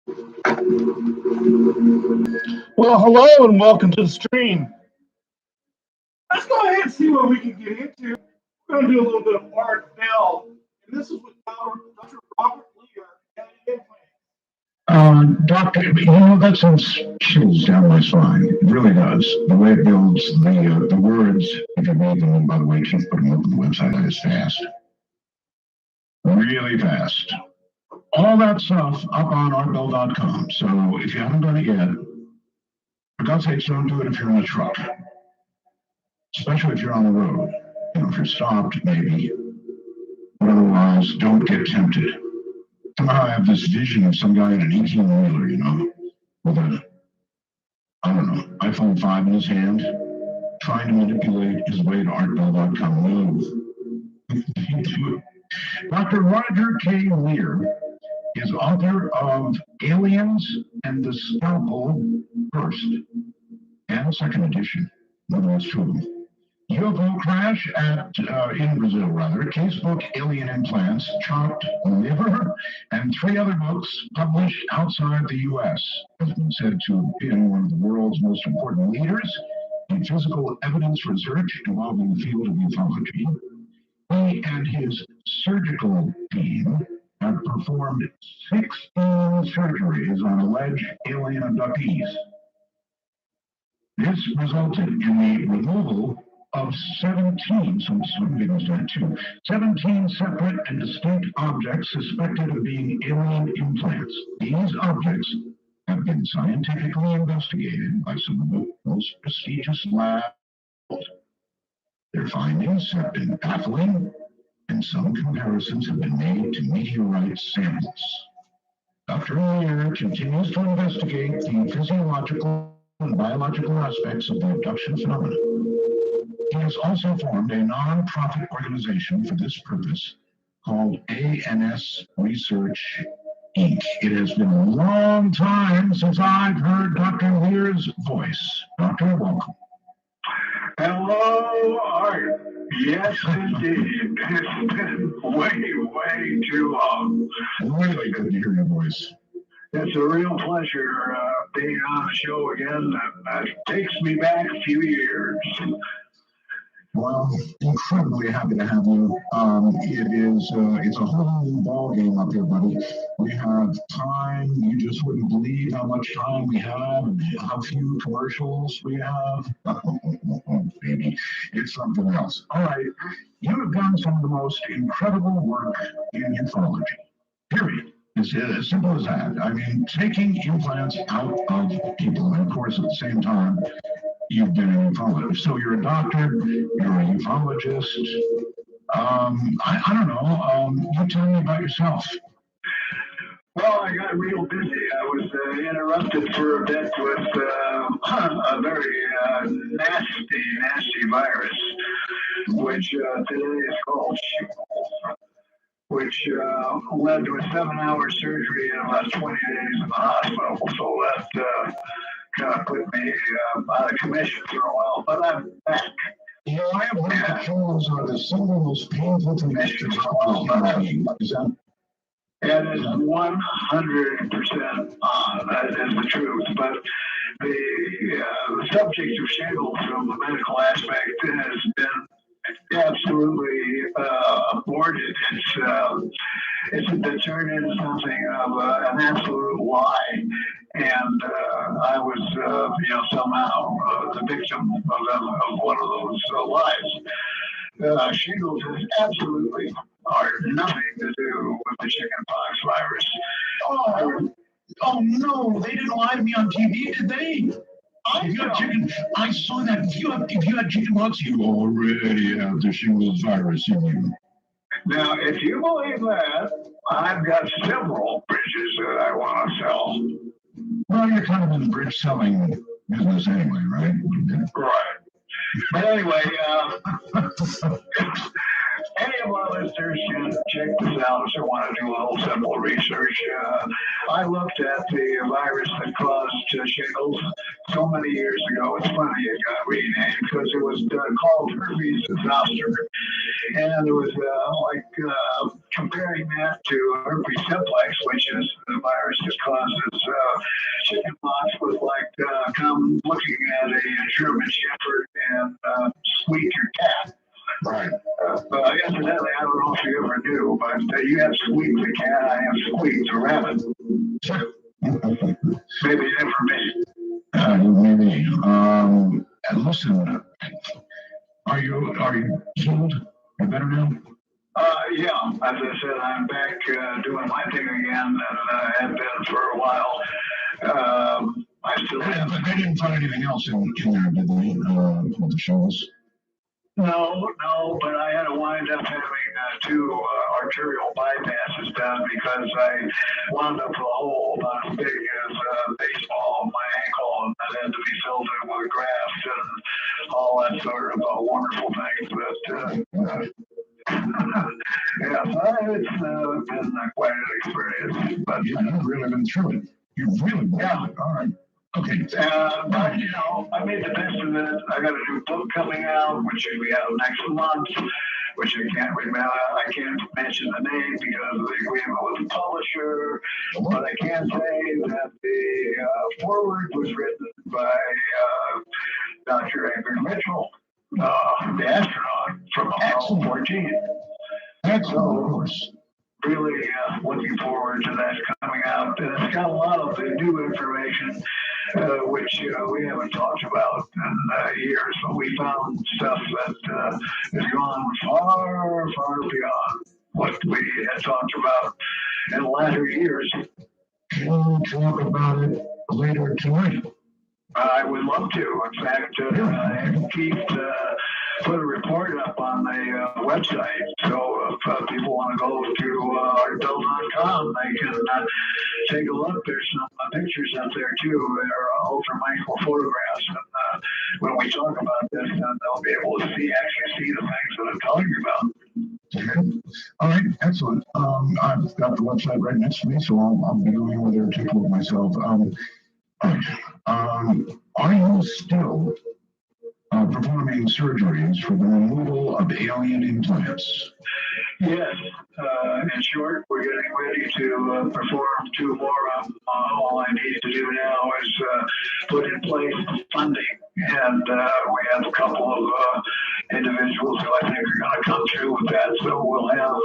Well, hello and welcome to the stream. Let's go ahead and see what we can get into. We're going to do a little bit of Art Bell, and this is with Dr. Robert Lear, Italian Doctor, that sends chills down my spine. It really does. The way it builds the words, if you read them, and by the way, Keith put them up on the website, that is fast. Really fast. All that stuff up on artbell.com. So if you haven't done it yet, for God's sakes, don't do it if you're in a truck. Especially if you're on the road. If you're stopped, maybe. But otherwise, don't get tempted. Somehow I have this vision of some guy in an 18-wheeler, with a, I don't know, iPhone 5 in his hand, trying to manipulate his way to artbell.com. No. Dr. Roger K. Lear is author of Aliens and the Scalpel First and Second Edition. No, that's two of them. UFO crash in Brazil, Casebook, Alien Implants, Chopped Liver, and three other books published outside the U.S. Has been said to have been one of the world's most important leaders in physical evidence research involving the field of ufology. He and his surgical team have performed 16 surgeries on alleged alien abductees. This resulted in the removal of 17 separate and distinct objects suspected of being alien implants. These objects have been scientifically investigated by some of the most prestigious labs. Their findings have been baffling, and some comparisons have been made to meteorite samples. Dr. Lear continues to investigate the physiological and biological aspects of the abduction phenomenon. He has also formed a non-profit organization for this purpose called ANS Research, Inc. It has been a long time since I've heard Dr. Lear's voice. Doctor, welcome. Hello, Art. Yes, indeed. It's been way too long. Really good to hear your voice. It's a real pleasure being on the show again. That takes me back a few years. Well, incredibly happy to have you. It's a whole new ball game up here, buddy. We have time. You just wouldn't believe how much time we have and how few commercials we have. Baby, it's something else. All right, you have done some of the most incredible work in ufology. Period. It's as simple as that. I mean, taking implants out of people, and of course, at the same time, you've been an ufologist. So you're a doctor, you're a ufologist. I don't know. You tell me about yourself. Well, I got real busy. I was interrupted for a bit with a very nasty virus, which today is called shingles, which led to a 7-hour surgery and about 20 days in the hospital. So that kind of put me out of commission for a while, but I'm back. I have heard that shingles are the single most painful condition Is that? That is 100% on. That is the truth. But the subject of shingles from the medical aspect has been absolutely aborted. It's turned into something of an absolute lie. And I was, somehow the victim of one of those lies. Shingles has absolutely nothing to do with the chickenpox virus. Oh no, they didn't lie to me on TV, did they? If you have I saw that. If you had chickenpox, you already have the shingles virus in you. Now, if you believe that, I've got several bridges that I want to sell. Well, you're kind of in the bridge selling business anyway, right? Right. But anyway, any of our listeners can check this out if they want to do a little simple research. I looked at the virus that caused shingles so many years ago. It's funny it got renamed because it was called herpes zoster. And it was comparing that to herpes simplex, which is the virus that causes week to Rabbit. Sure. Maybe information. Maybe. And listen, are you healed? Are you better now? Yeah, as I said, I'm back doing my thing again, and I have been for a while. I still have. But they didn't find anything else in there, did they? With the shows? No, but I had to wind up having two arterial bypasses done because I wound up with a hole about as big as a baseball on my ankle, and that had to be filled in with grafts and all that sort of wonderful things. But yeah, it's been quite an experience. But Yeah, you've really been through it. You've really been through it. All right. Okay. but you know, I made the best of it. I got a new book coming out, which will be out next month, which I can't remember. I can't mention the name because of the agreement with the publisher. But I can say that the foreword was written by Dr. Edgar Mitchell, the astronaut from Apollo 14. Excellent, of course. Really looking forward to that coming out. And it's got a lot of the new information, which we haven't talked about in years, but we found stuff that has gone far, far beyond what we had talked about in latter years. We'll talk about it later tonight. I would love to. In fact, Keith put a report up on the website. So if people want to go to artbill.com, they can take a look. There's some pictures up there too. They're ultramicro photographs. And when we talk about this, then they'll be able to actually see the things that I'm talking about. Okay. All right, excellent. I've got the website right next to me, so I'll be going over there to look myself. All right. Are you still performing surgeries for the removal of alien implants? Yes. In short, we're getting ready to perform two more of them. All I need to do now is put in place the funding. And we have a couple of individuals who I think are going to come through with that. So we'll have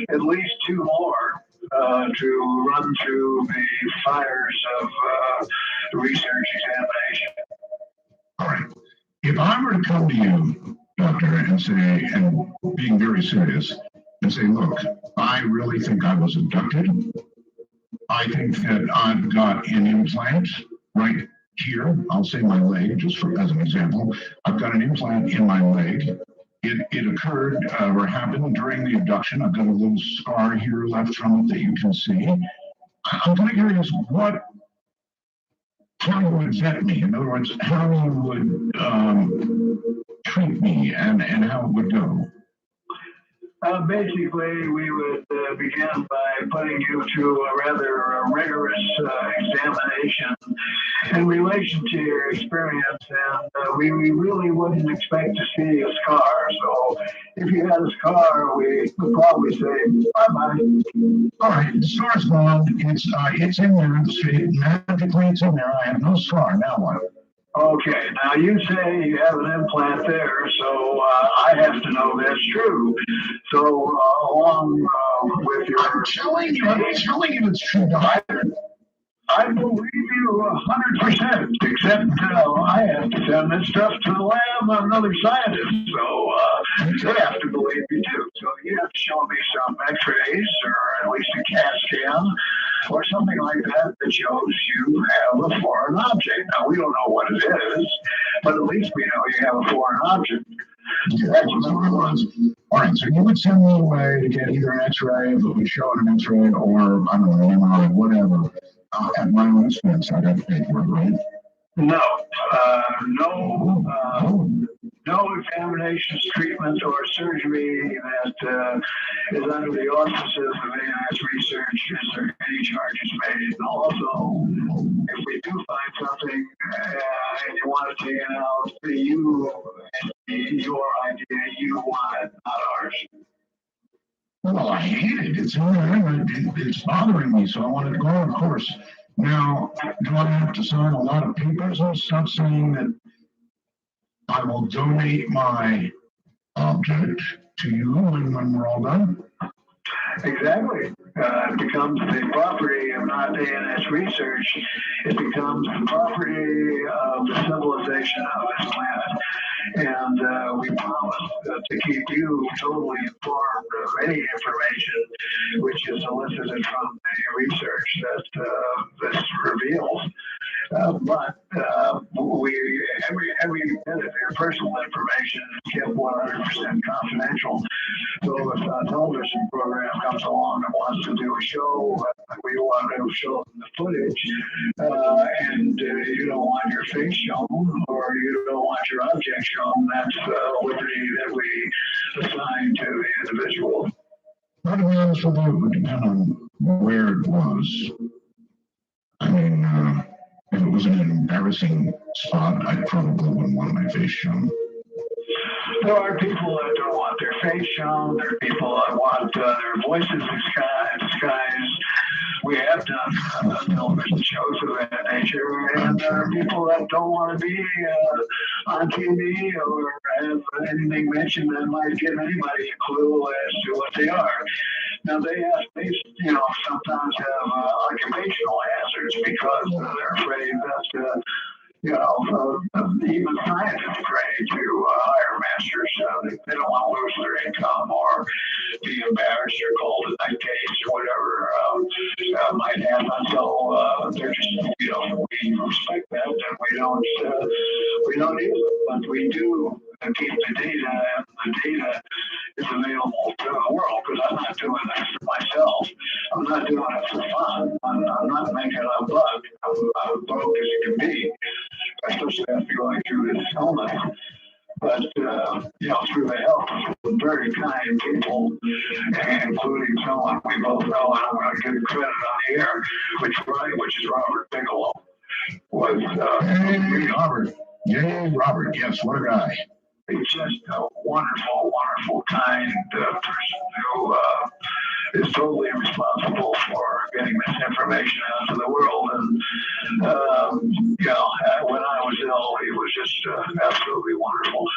at least two more to run through the fires of research examination. All right. If I were to come to you, doctor, and say, and being very serious, and say, look, I really think I was abducted. I think that I've got an implant right here. I'll say my leg, just as an example. I've got an implant in my leg. It occurred or happened during the abduction. I've got a little scar here left from it that you can see. I'm kind of curious how you would vet me. In other words, how you would treat me and how it would go. Basically, we would begin by putting you through a rather rigorous examination in relation to your experience, and we really wouldn't expect to see a scar. So if you had a scar, we would probably say bye-bye. All right, the scar's gone. It's in there. Magically, it's in there. I have no scar. Now what? Okay, now you say you have an implant there, so I have to know that's true. So along with your... I'm telling you it's true, doctor. I believe you 100%, except I have to send this stuff to the lab on another scientist, so they have to believe you too. So you have to show me some x-rays, or at least a CAT scan, or something like that that shows you have a foreign object. Now, we don't know what it is, but at least we know you have a foreign object. That's what it was. All right, so you would send me away to get either an x-ray that would show an x-ray, or, I don't know, MRI, whatever. At my own expense, I got to pay for it, right? No, no examinations, treatment, or surgery that is under the auspices of ANS Research is there any charges made. And also, if we do find something and you want to take it out, your idea, you want it, not ours. Well, I hate it. It's in there. It's bothering me, so I want to go, of course. Now, do I have to sign a lot of papers and stuff saying that I will donate my object to you when we're all done? Exactly. It becomes the property of not ANS Research. It becomes the property of the civilization of this planet. And we promise to keep you totally informed of any information which is elicited from the research that this reveals. But every bit of your personal information is kept 100% confidential. So if a television program comes along and wants to do a show, we want to show them the footage, and you don't want your face shown or you don't want your object shown, that's a liberty that we assign to the individual. But to be honest with you, it would depend on where it was. I mean, if it was an embarrassing spot, I probably wouldn't want my face shown. There are people that don't want their face shown. There are people that want their voices disguised. We have done television shows of that nature, and there are people that don't want to be on TV or have anything mentioned that might give anybody a clue as to what they are. Now they sometimes have occupational hazards because they're afraid that even scientists afraid to hire masters. They don't want to lose their income or be embarrassed or called a nutcase or whatever might happen. So they're just, we respect that, and we don't use it, but we do keep the data, and the data is available to the world, because I'm not doing this for myself. I'm not doing it for fun. I'm not making a buck. I'm broke as it can be, especially after going through this illness. But, through the help of very kind people, including someone we both know, and I'm going to give credit on the air, which is Robert Bigelow, was... Hey, Robert. Yay, Robert. Yes, what a guy. He's just a wonderful, wonderful, kind person who is totally responsible for getting this information out to the world. And, when I was ill, he was just absolutely wonderful.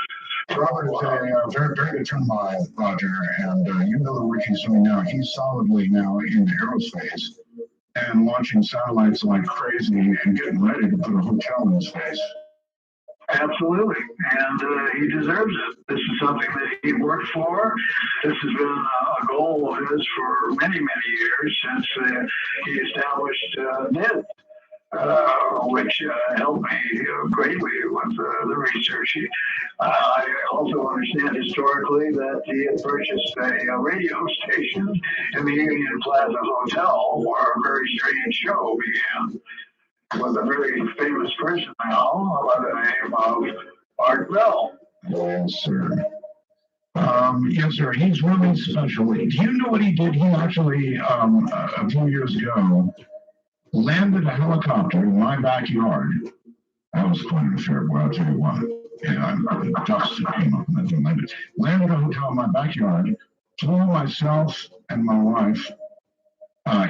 Robert is a very, very good friend of mine, Roger, and you know the work he's doing now. He's solidly now in aerospace and launching satellites like crazy and getting ready to put a hotel in space. Absolutely, and he deserves it. This is something that he worked for. This has been a goal of his for many, many years since he established NID, which helped me greatly with the research. I also understand historically that he had purchased a radio station in the Union Plaza Hotel where a very strange show began, with a very famous person now by the name of Art Bell. Yes, sir. Yes, sir. He's really special. Do you know what he did? He actually, a few years ago, landed a helicopter in my backyard. That was quite an affair, boy, I'll tell you what. Yeah, the dust that came up and that landed. Landed a hotel in my backyard, flew myself and my wife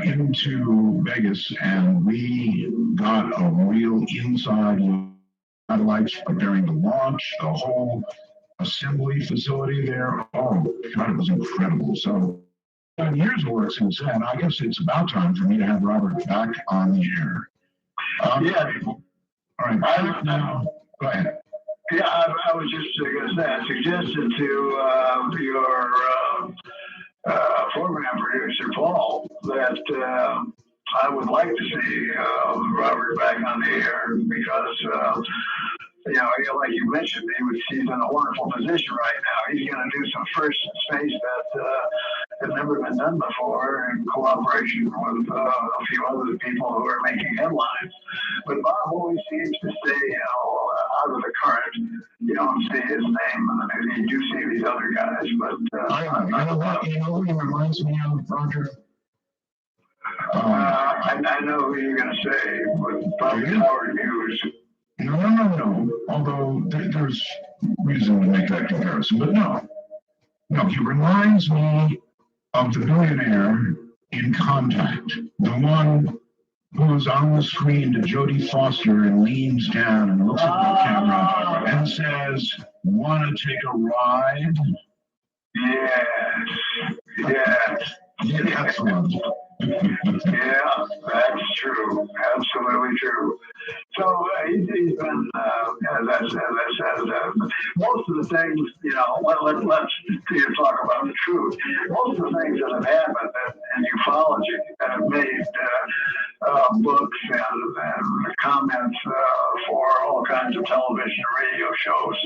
into Vegas, and we got a real inside look. Satellites preparing to launch, the whole assembly facility there. Oh, God, it was incredible. So, years of work since then. I guess it's about time for me to have Robert back on the air. Yeah. All right. Now, go ahead. Yeah, I was just going to say, I suggested to your program producer, Paul, that I would like to see Robert back on the air because, like you mentioned, he's in a wonderful position right now. He's going to do some first in space that has never been done before in cooperation with a few other people who are making headlines. But Bob always seems to stay, out of the current. You don't see his name, and you do see these other guys. But you know who he reminds me of, Roger? I know who you're going to say, but probably Howard Hughes. No. Although there's reason to make that comparison, but no, he reminds me of the billionaire in Contact, the one who's on the screen to Jodie Foster and leans down and looks at the camera and says, "Want to take a ride?" Yes. Excellent. Yeah, that's true. Absolutely true. So he's been, as I said, most of the things, let's talk about the truth. Most of the things that have happened in ufology that have made books and comments for all kinds of television and radio shows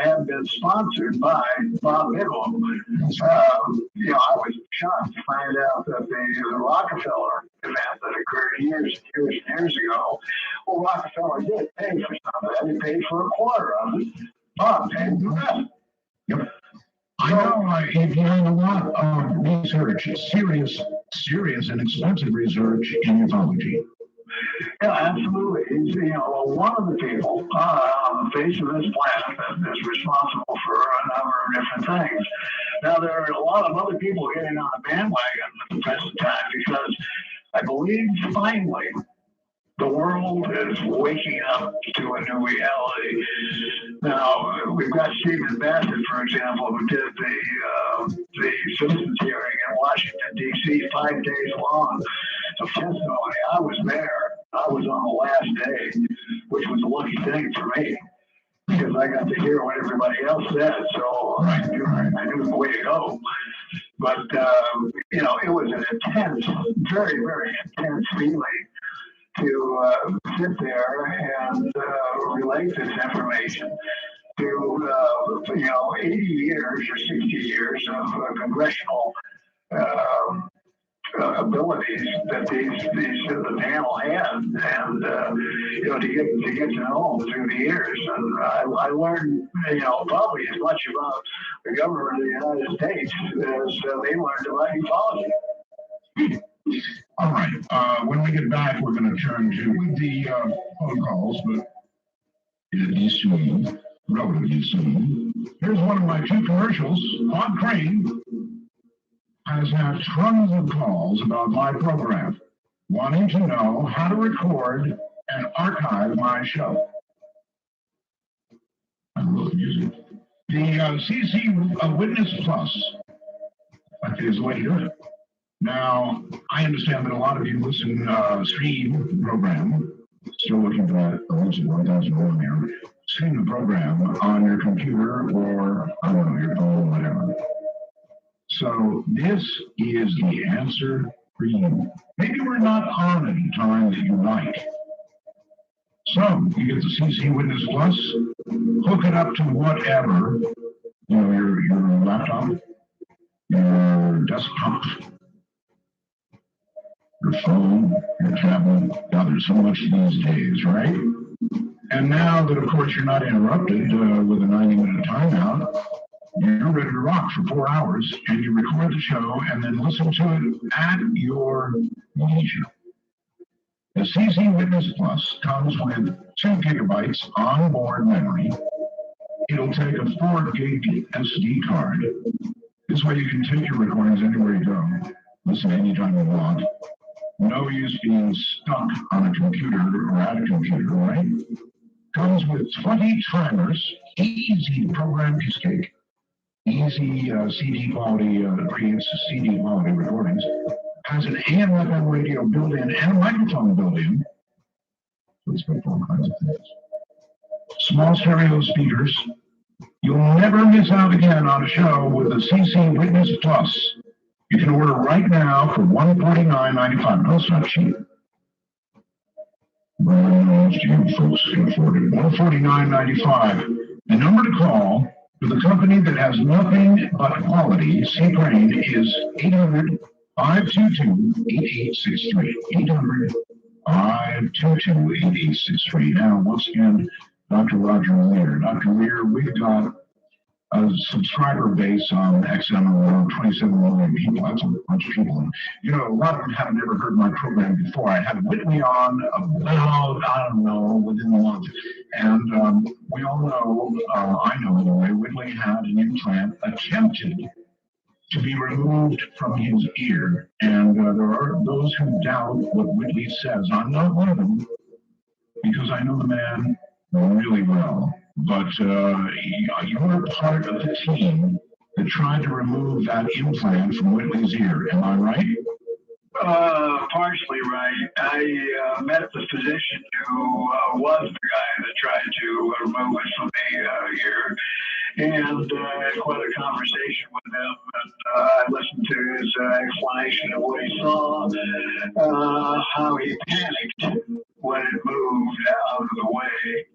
have been sponsored by Bob Bidwell. I was shocked to find out that the Rockefeller event that occurred years and years ago, well, Rockefeller did pay for some of that. He paid for a quarter of it. Bob paid the rest. Yep. I know he's doing a lot of research, serious and expensive research in ufology. Yeah, absolutely. He's, one of the people on the face of this planet that is responsible for a number of different things. Now, there are a lot of other people getting on the bandwagon at the present time because I believe finally the world is waking up to a new reality. Now, we've got Stephen Bassett, for example, who did the citizens hearing in Washington, D.C., 5 days long of testimony. I was there. I was on the last day, which was a lucky thing for me because I got to hear what everybody else said. So I knew the way to go. But, it was an intense, very, very intense feeling to sit there and relate this information to 80 years or 60 years of congressional abilities that the panel had, and to get to know them through the years. And I learned probably as much about the government of the United States as they learned about ufology. All right. When we get back, we're going to turn to the phone calls, but it'll be soon, relatively soon. Here's one of my two commercials. Bob Crane has had tons of calls about my program, wanting to know how to record and archive my show. I love music. The CC Witness Plus is the way to do it. Now, I understand that a lot of you listen stream program, still looking for that 1001 there, stream the program on your computer or, I don't know, your phone, whatever. So this is the answer for you. Maybe we're not on at a time that you like. So you get the CC Witness Plus, hook it up to whatever, your laptop, your desktop, your phone, your tablet. God, there's so much these days, right? And now that, of course, you're not interrupted with a 90-minute timeout, you're ready to rock for 4 hours, and you record the show and then listen to it at your leisure. The CC Witness Plus comes with 2 gigabytes onboard memory. It'll take a 4 gig SD card. This way you can take your recordings anywhere you go. Listen anytime you want. No use being stuck on a computer or at a computer, right? Comes with 20 timers, easy to program piece cake. Easy CD quality, creates CD quality recordings. Has an AM FM radio built in and a microphone built in. So it's good for all kinds of things. Small stereo speakers. You'll never miss out again on a show with the CC Witness Plus. You can order right now for $149.95. No, it's not cheap. Most of you folks can afford it. $149.95. The number to call for the company that has nothing but quality, C-Crane, is 800-522-8863. 800-522-8863. Now, once again, Dr. Roger Lear. Dr. Lear, we've got a subscriber base on XM of around 27 million people. That's a bunch of people. And, a lot of them haven't ever heard my program before. I had Whitley on about, I don't know, within a month. And we all know, I know anyway, Whitley had an implant attempted to be removed from his ear. And there are those who doubt what Whitley says. I'm not one of them because I know the man really well. But you're part of the team that tried to remove that implant from Whitley's ear. Am I right? Partially right. I met the physician who was the guy that tried to remove it from the ear, and had quite a conversation with him. And I listened to his explanation of what he saw, how he panicked when it moved out of the way.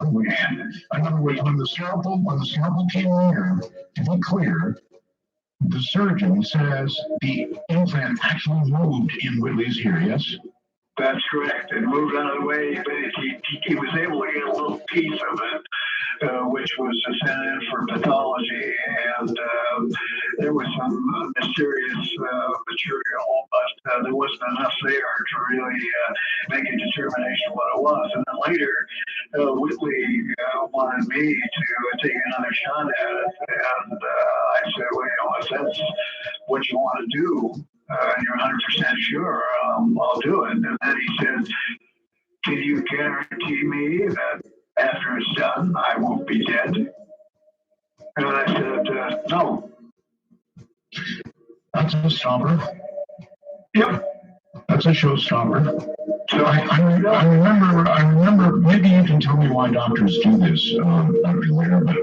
And In other words, when the scalpel came in here, to be clear, the surgeon says the implant actually moved in Whitley's ear, yes? that's correct. It moved out of the way, but he was able to get a little piece of it, which was sent in for pathology, and there was some mysterious material, but there wasn't enough there to really make a determination what it was. And then later, Whitley wanted me to take another shot at it, and I said, well, if that's what you want to do, and you're 100% sure, I'll do it. And then he said, can you guarantee me that after it's done, I won't be dead? And I said, no. That's a stopper. Yep. That's a showstopper. So I remember, maybe you can tell me why doctors do this, Dr. Lear, but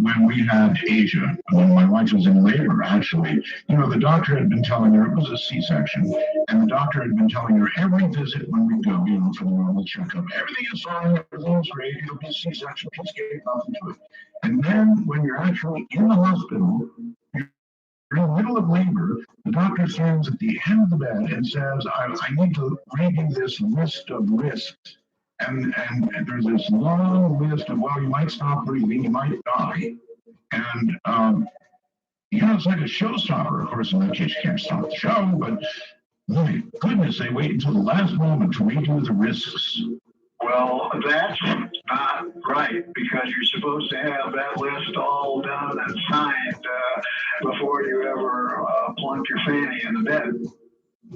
when we had Asia, when my wife was in labor, actually, the doctor had been telling her it was a C-section, and the doctor had been telling her every visit when we go, for the normal checkup, everything is fine, everything is great, it'll be a C-section, just get nothing to it. And then when you're actually in the hospital, you're in the middle of labor, the doctor stands at the end of the bed and says, I need to read you this list of risks. And there's this long list of, well, you might stop breathing, you might die. And, it's like a showstopper. Of course, in that case, you can't stop the show, but my goodness, they wait until the last moment to read you the risks. well, that's not right, because you're supposed to have that list all done and signed before you ever plunk your fanny in the bed.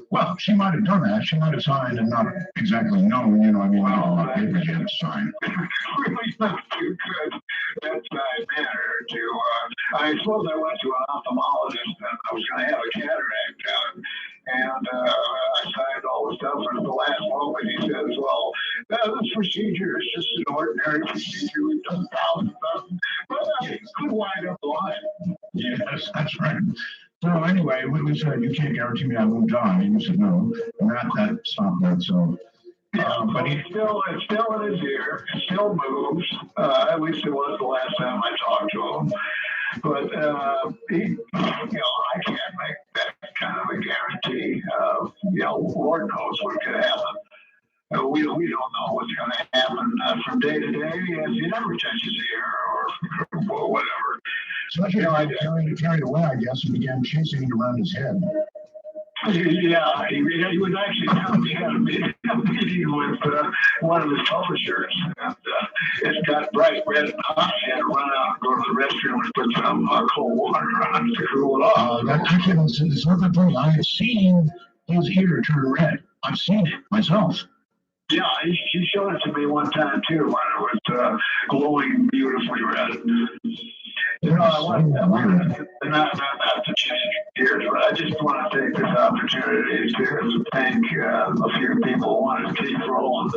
Well, she might have done that. She might have signed and not exactly known, all the papers you had to sign. Really not too good bedside manner to, I suppose I went to an ophthalmologist and I was going to have a cataract done. And I signed all the stuff, and at the last moment he says, well, this procedure is just an ordinary procedure. We've done thousands of them. But it could wind up alive. Yes, that's right. So anyway, we said, you can't guarantee me I won't die. And he said, no. And that stopped that. So, but it's still in his ear. It still moves. At least it was the last time I talked to him. But I can't make that kind of a guarantee. Lord knows what could happen. We don't know what's going to happen from day to day as he never touches the ear or whatever. So I carried away, I guess, and began chasing it around his head. Yeah, he was actually down had a meeting with one of his publishers, and it got bright red and hot. He had to run out and go to the restroom and put some cold water on to cool it off. It's not that funny. I have seen his ear turn red. I've seen it myself. Yeah, he showed it to me one time too, when it was glowing beautifully red. I wanted not to change gears, but I just want to take this opportunity to thank a few people. One is Keith Rowland,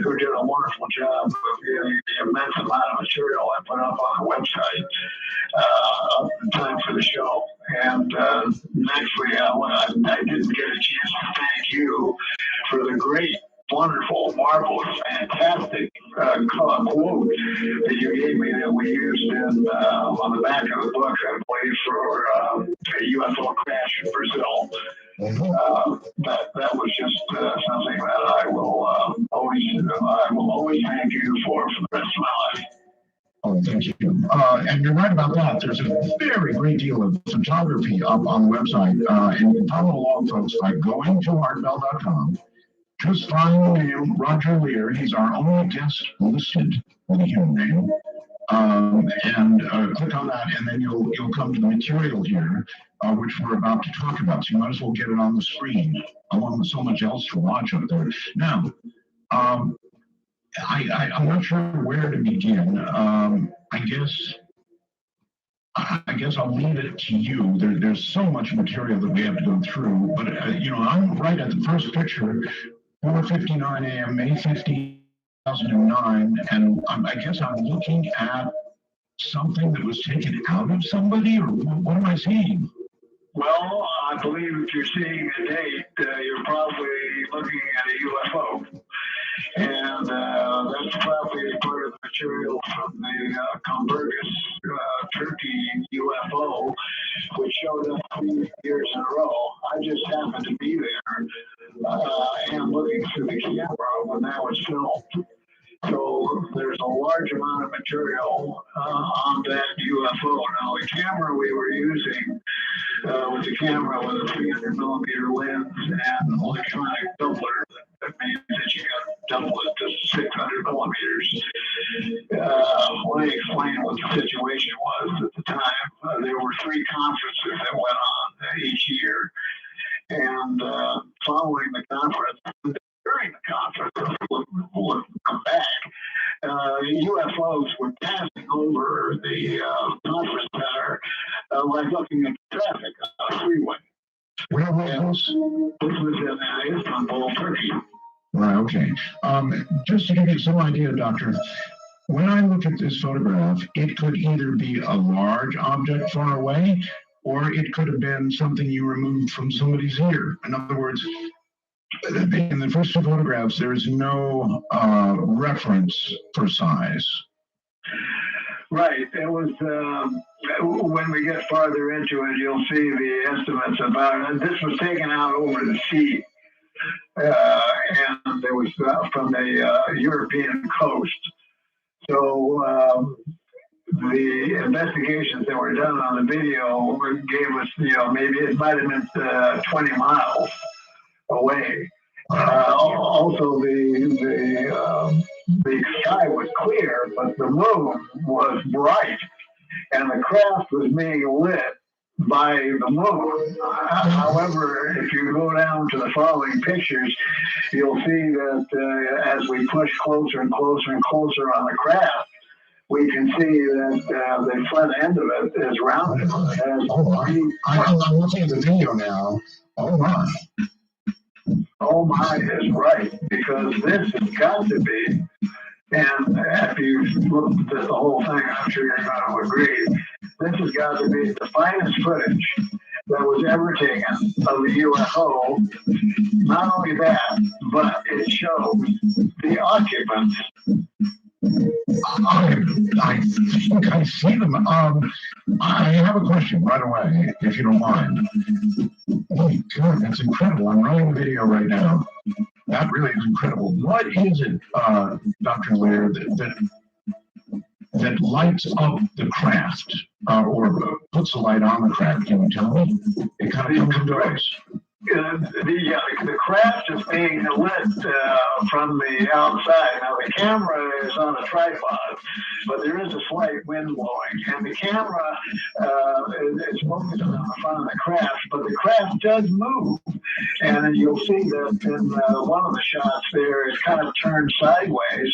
who did a wonderful job of the immense amount of material I put up on the website in time for the show. And actually, I didn't get a chance to thank you for the great, wonderful, marvelous, fantastic quote that you gave me that we used on the back of the book, I believe, for a UFO crash in Brazil. That was just something that I will always thank you for the rest of my life. Oh, thank you. And you're right about that. There's a very great deal of photography up on the website. And you can follow along, folks, by going to artbell.com. Just find the name Roger Lear. He's our only guest listed with a human name. And click on that, and then you'll come to the material here, which we're about to talk about. So you might as well get it on the screen, along with so much else to watch up there. Now, I'm not sure where to begin. I guess I guess I'll leave it to you. There's so much material that we have to go through, but I'm right at the first picture, 4:59 a.m., May 15, 2009, and I guess I'm looking at something that was taken out of somebody, or what am I seeing? Well, I believe if you're seeing a date, you're probably looking at a UFO. And that's probably part of the material from the Convergus Turkey UFO, which showed up 3 years in a row. I just happened to be there and looking through the camera when that was filmed. So there's a large amount of material on that UFO. Now, the camera we were using was a camera with a 300 millimeter lens and electronic doubler. That means that you got to double it to 600 millimeters. Let me explain what the situation was at the time. There were 3 conferences that went on each year. And following the conference, during the conference, we'll come back, UFOs were passing over the conference center like looking at traffic on a freeway. Where was this? This was in Istanbul, Turkey. Right, okay. Just to give you some idea, Doctor, when I look at this photograph, it could either be a large object far away, or it could have been something you removed from somebody's ear. In other words, in the first 2 photographs, there is no reference for size. Right. It was, when we get farther into it, you'll see the estimates about it. This was taken out over the sea. And it was from the European coast. So the investigations that were done on the video gave us, maybe it might have been 20 miles away. Also, the sky was clear, but the moon was bright, and the craft was being lit by the moon. However, if you go down to the following pictures, you'll see that as we push closer and closer and closer on the craft, we can see that the front end of it is rounded. I'm looking at the video now. Oh my. Oh my is right, because this has got to be, and after you've looked at the whole thing, I'm sure you're going to agree, this has got to be the finest footage that was ever taken of the UFO. Not only that, but it shows the occupants. I think I see them. I have a question right away, if you don't mind. Oh my God, that's incredible. I'm running the video right now. That really is incredible. What is it, Dr. Lear, that lights up the craft or puts the light on the craft? Can you tell me? It kind of comes into us. The craft is being lit from the outside. Now, the camera is on a tripod, but there is a slight wind blowing. And the camera is focused on the front of the craft, but the craft does move. And you'll see that in one of the shots there, it's kind of turned sideways.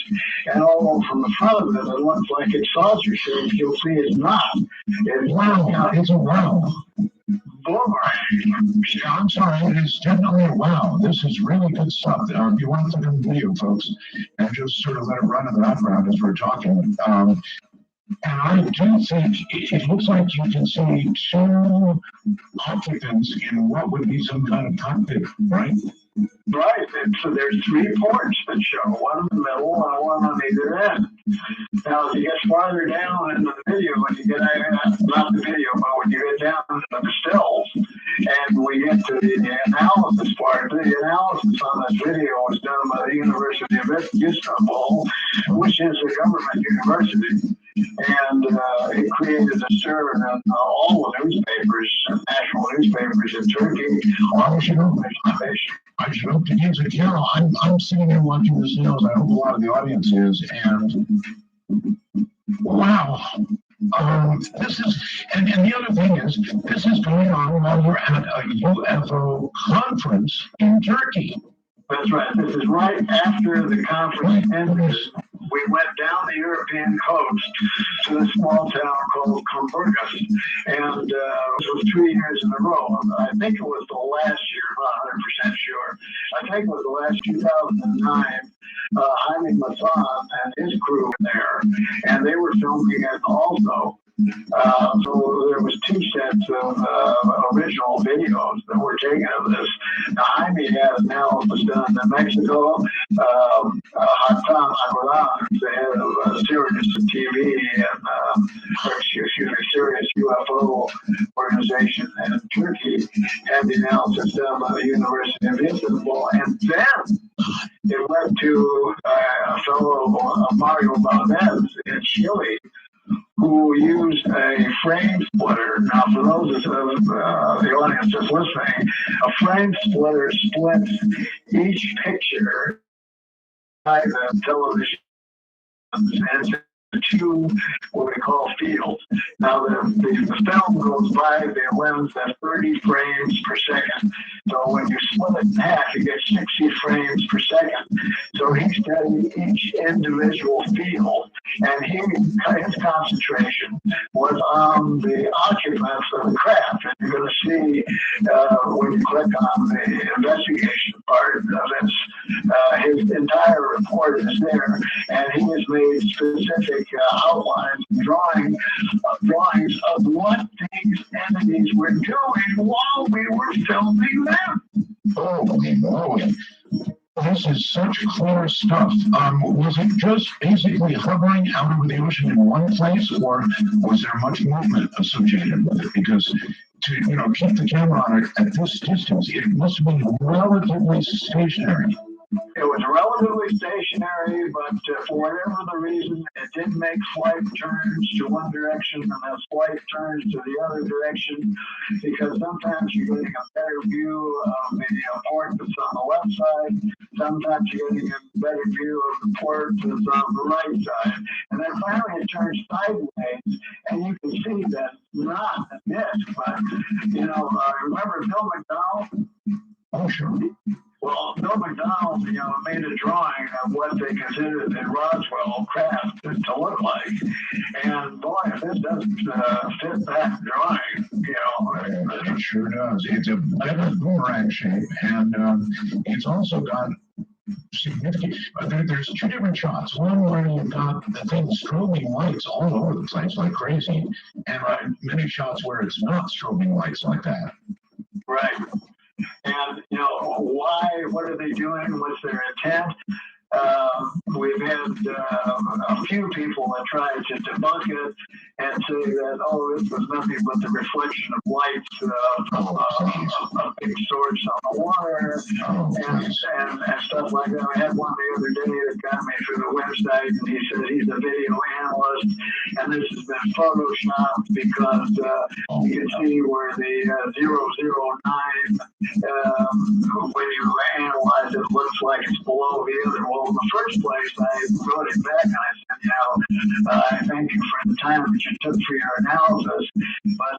And all from the front of it, it looks like it's saucer shaped. You'll see it's not. It's a wow. Boomerang. Yeah, I'm sorry, it is definitely a wow. This is really good stuff. You want to look at the video, folks, and just sort of let it run in the background as we're talking. And I do think it looks like you can see 2 occupants in what would be some kind of cockpit, right? Right, and so there's 3 ports that show, one in the middle and one on either end. Now, as you get farther down into the video, when you get not the video, but when you get down into the stills, and we get to the analysis part, the analysis on this video was done by the University of Istanbul, which is a government university. And it created a stir in all the newspapers, national newspapers in Turkey. I should hope to use it. Yeah, I'm sitting here watching this news. I hope a lot of the audience is. And wow. This is, and the other thing is, this is going on while we're at a UFO conference in Turkey. That's right. This is right after the conference ended. we went down the European coast to a small town called Comburgus, and it was 2 years in a row. I think it was the last year, not 100% sure. I think it was the last 2009. Jaime Maussan and his crew were there, and they were filming it also. So there was 2 sets of original videos that were taken of this. Now, Jaime had analysis done in Mexico. Hakan Aguilar, the head of Sirius TV and Sirius UFO organization in Turkey, had the analysis done by the University of Istanbul, and then it went to a fellow Mario Valdez in Chile, who used a frame splitter. Now, for those of the audience that's listening, a frame splitter splits each picture by the television and 2 what we call fields. Now, the film goes by the lens at 30 frames per second. So when you split it in half, you get 60 frames per second. So he studied each individual field, and his concentration was on the occupants of the craft. And you're going to see when you click on the investigation part of this, his entire report is there, and he has made specific outlines, drawings of what these entities were doing while we were filming them. Holy moly. This is such clear stuff. Was it just basically hovering out over the ocean in one place, or was there much movement associated with it? Because to keep the camera on it at this distance, it must be relatively stationary. It was relatively stationary, but for whatever the reason, it did make slight turns to one direction and then slight turns to the other direction, because sometimes you're getting a better view of the port that's on the left side, sometimes you're getting a better view of the port that's on the right side, and then finally it turns sideways, and you can see that it's not a disc, but, remember Bill McDonald? Oh, sure. Well, Bill McDonald, made a drawing of what they considered the Roswell craft to look like. And boy, if this doesn't fit that drawing, It sure does. It's a better boomerang shape, and it's also got significant. There's 2 different shots. One where you've got the thing strobing lights all over the place like crazy, and many shots where it's not strobing lights like that. Right. And, why, what are they doing? What's their intent? We've had a few people that tried to debunk it and say that, this was nothing but the reflection of lights from a big source on the water and stuff like that. I had one the other day that got me through the website, and he said he's a video analyst, and this has been photoshopped because you can see where the 009, when you analyze it, looks like it's below the other. Well, in the first place, I wrote it back and I said, I thank you for the time that you took for your analysis, but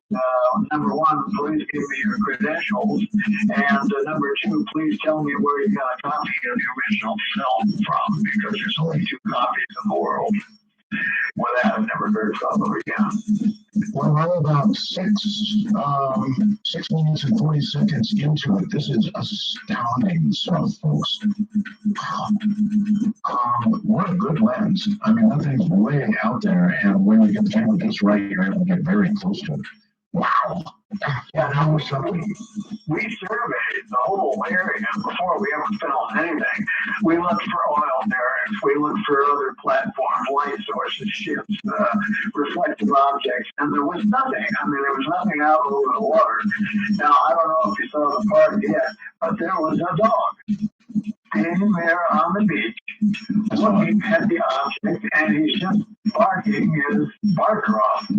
number 1, please give me your credentials, and number 2, please tell me where you got a copy of the original film from, because there's only 2 copies in the world. Well, that I've never heard from them again. Well, I'm about 6 minutes and 40 seconds into it. This is astounding stuff, folks. What a good lens. I mean, that thing's way out there, and when you get the camera just right, you're able to get very close to it. Wow. Yeah, that was something. We surveyed the whole area before we ever filmed anything. We looked for oil derricks. We looked for other platforms, light sources, ships, reflective objects, and there was nothing. I mean, there was nothing out over the water. Now, I don't know if you saw the part yet, but there was a dog standing there on the beach looking at the object, and he's just barking his barker off.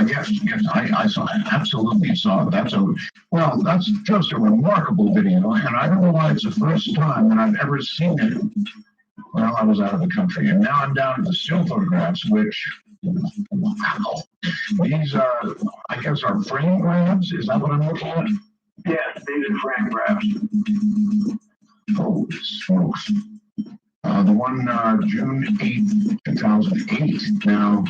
Yes, I saw it. Absolutely saw it. That's just a remarkable video, and I don't know why it's the first time that I've ever seen it. Well, I was out of the country, and now I'm down to the still photographs, which, wow. These are, I guess, are frame grabs? Is that what I'm looking at? Yes, these are frame grabs. Holy smokes. The one June 8th, 2008. Now,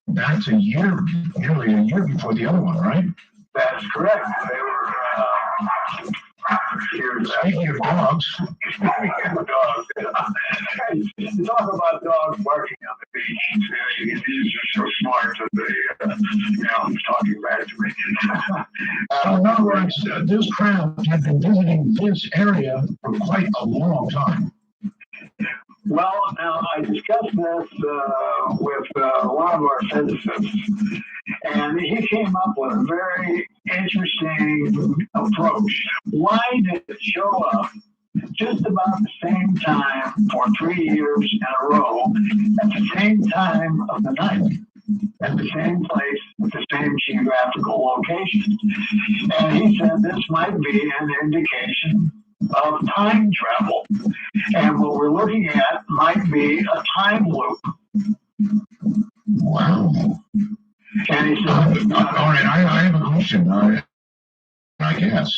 that's nearly a year before the other one, right? That's correct. They were, Speaking of dogs. Dogs. You talk about dogs barking on the beach. These are so smart that they, talking back to me. So in other words, this crowd had been visiting this area for quite a long time. Well, now I discussed this with one of our physicists, and he came up with a very interesting approach. Why did it show up just about the same time for 3 years in a row, at the same time of the night, at the same place, at the same geographical location? And he said this might be an indication of time travel. And what we're looking at might be a time loop. Wow. And he said, all right, I have a question. I guess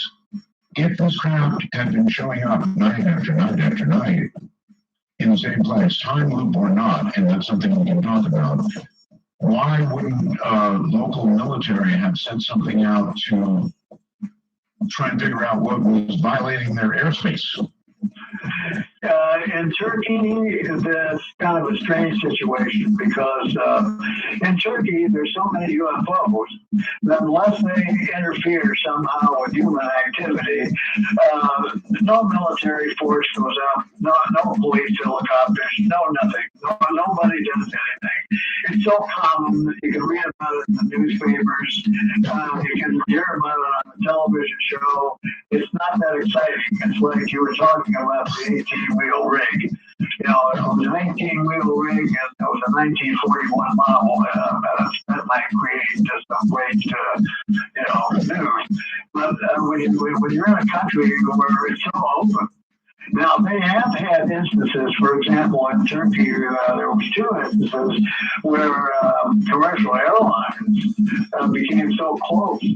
if this crowd had been showing up night after night after night in the same place, time loop or not, and that's something we can talk about, why wouldn't local military have sent something out to try and figure out what was violating their airspace? In Turkey, that's kind of a strange situation because in Turkey, there's so many UFOs that unless they interfere somehow with human activity, no military force goes out, no police helicopters, no nothing. Nobody does anything. It's so common that you can read about it in the newspapers, you can hear about it on the television show. It's not that exciting. It's like you were talking about the 18-wheel rig. It was an 18-wheel rig, and it was a 1941 model. That might create just a great, news. But when you're in a country where it's so open, now they have had instances. For example, in Turkey, there was 2 instances where commercial airlines became so close to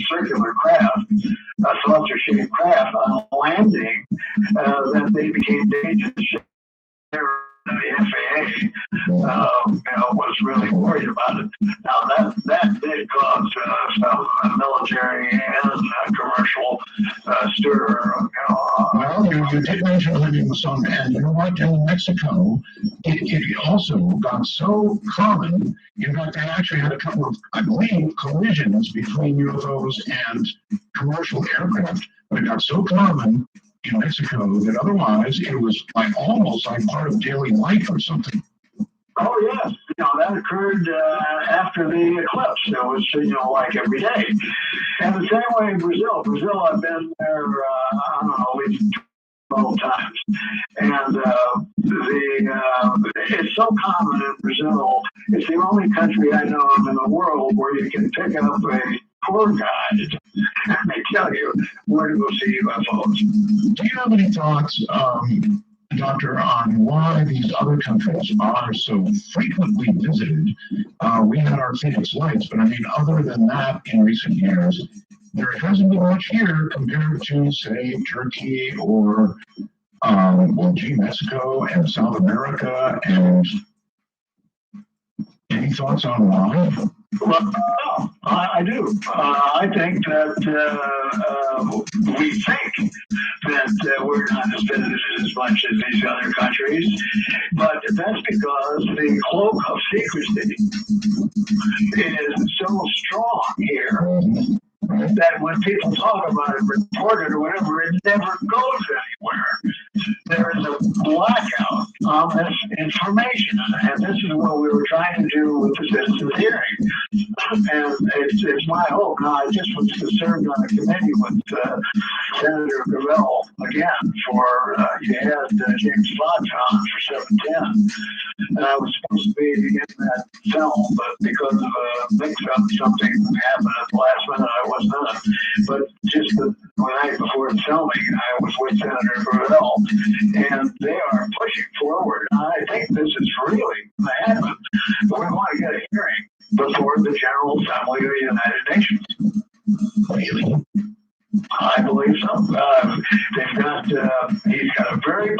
circular craft, saucer-shaped craft on landing, that they became dangerous. The FAA, was really worried about it. Now that did cause some military and commercial stir. Well, you did mention having some, and you know what? In Mexico, it also got so common. In fact, they actually had a couple of, I believe, collisions between UFOs and commercial aircraft. But it got so common in Mexico that otherwise it was almost like part of daily life or something. Oh yes, that occurred after the eclipse. It was like every day. And the same way in Brazil. I've been there I don't know, at least 12 times. And it's so common in Brazil. It's the only country I know of in the world where you can pick up a tour guide and they tell you where to go see UFOs. Do you have any thoughts, Doctor, on why these other countries are so frequently visited? We had our Phoenix Lights, but I mean, other than that, in recent years, there hasn't been much here compared to, say, Turkey or, Mexico and South America. And any thoughts on why? Well, I do. I think that we think that we're not as visited as much as these other countries, but that's because the cloak of secrecy is so strong here that when people talk about it, report it or whatever, it never goes anywhere. There is a blackout on this information, and this is what we were trying to do with the citizens' hearing. And it's my hope. Now, I just was served on a committee with Senator Gravel again for he had James Fox on for 710, and I was supposed to be in that film, but because of a mix-up, something happened at the last minute. I wasn't in it. But just the night before the filming, I was with Senator Gravel, and they are pushing forward. I think this is really going to happen. But we want to get a hearing before the General Assembly of the United Nations. Really? I believe so. He's got a very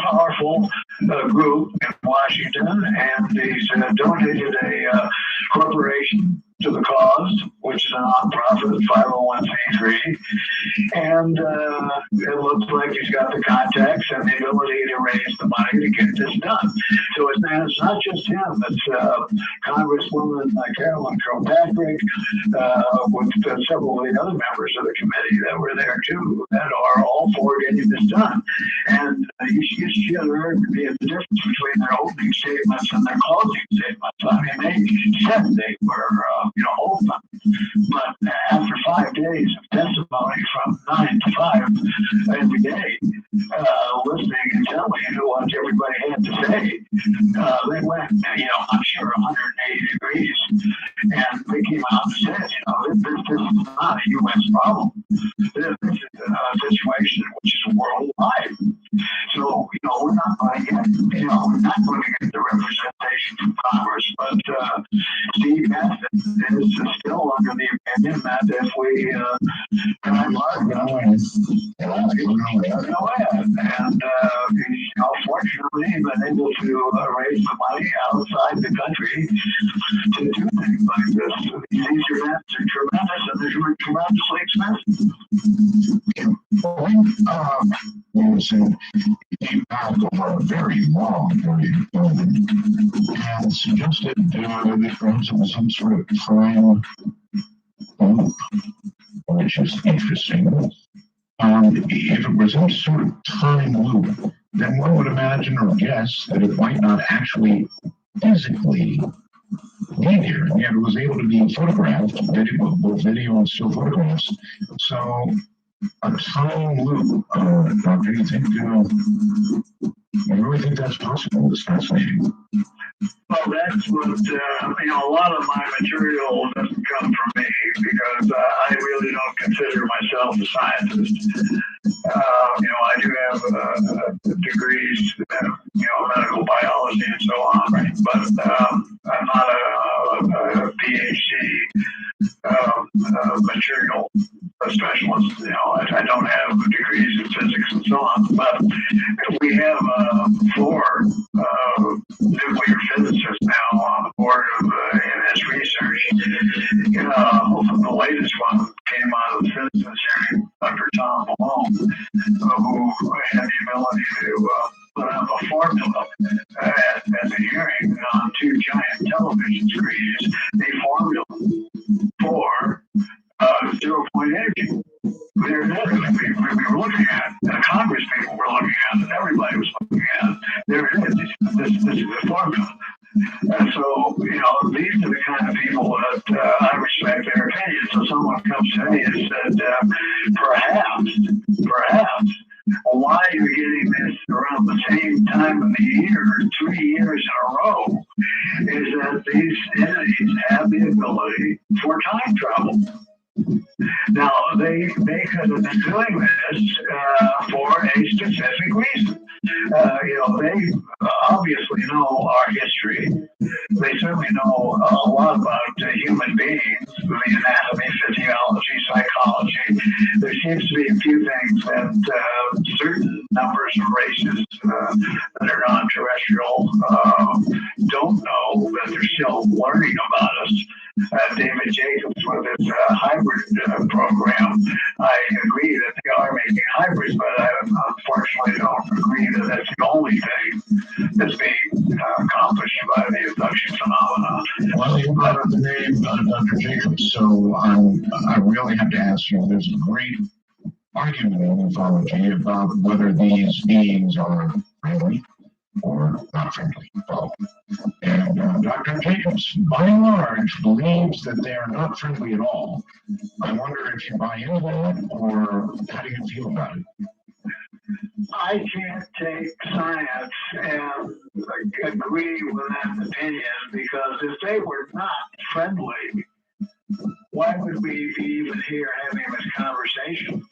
Washington, and he's donated a corporation to the cause, which is a nonprofit 501c3, and it looks like he's got the contacts and the ability to raise the money to get this done. So it's not just him; it's Congresswoman Carolyn Kilpatrick, with several of the other members of the committee that were there too, that are all for getting this done. And you should have heard the difference between their opening statements and their closing statements. I mean, they said they were, open, but after 5 days of testimony from 9 to 5 every day, listening intently to what everybody had to say, they went, I'm sure 180 degrees, and they came out and said, this is not a U.S. problem. This is a situation which is worldwide. So, we're not buying it. We're not going to get the representation from Congress, but Steve Method is still under the opinion that if we drive our guns, go ahead. And fortunately, been able to raise the money outside the country to do things like this. These events are tremendous, and they're tremendously expensive. He came back over a very long period of time and suggested that perhaps it was some sort of time loop, which is interesting. If it was some sort of time loop, then one would imagine or guess that it might not actually physically be there, and yet it was able to be photographed, both video and still photographs. So a time loop, Doctor, you think, I really think that's possible. It's fascinating. Well, that's what, a lot of my material doesn't come from me because I really don't consider myself a scientist. I do have degrees, medical biology and so on, right? But I'm not a PhD material specialist. I don't have degrees in physics and so on, but we have 4 nuclear physicists now on the board of NS Research. The latest one came out of the citizens hearing, Dr. Tom Malone, who had the ability to put up a formula at the hearing on 2 giant television screens, a formula for 0-point energy. There it is. We were looking at, the Congress people were looking at, and everybody was looking at. There it is. This is the formula. And so, these are the kind of people that I respect their opinions. So someone comes to me and said, perhaps, why are you getting this around the same time of the year, 3 years in a row, is that these entities have the ability for time travel. Now, they could have been doing this for a specific reason. They obviously know our history. They certainly know a lot about human beings, the anatomy, physiology, psychology. There seems to be a few things that certain numbers of races that are non-terrestrial don't know, that they're still learning about us. David Jacobs with his hybrid program, I agree that they are making hybrids, but I unfortunately don't agree that that's the only thing that's being accomplished by the abduction phenomenon. Well, you brought up the name Dr. Jacobs, so I really have to ask you, there's a great argument in ufology about whether these beings are friendly or not friendly. And Dr. Jacobs, by and large, believes that they are not friendly at all. I wonder if you buy into that, or how do you feel about it? I can't take science and agree with that opinion, because if they were not friendly, why would we be even here having this conversation?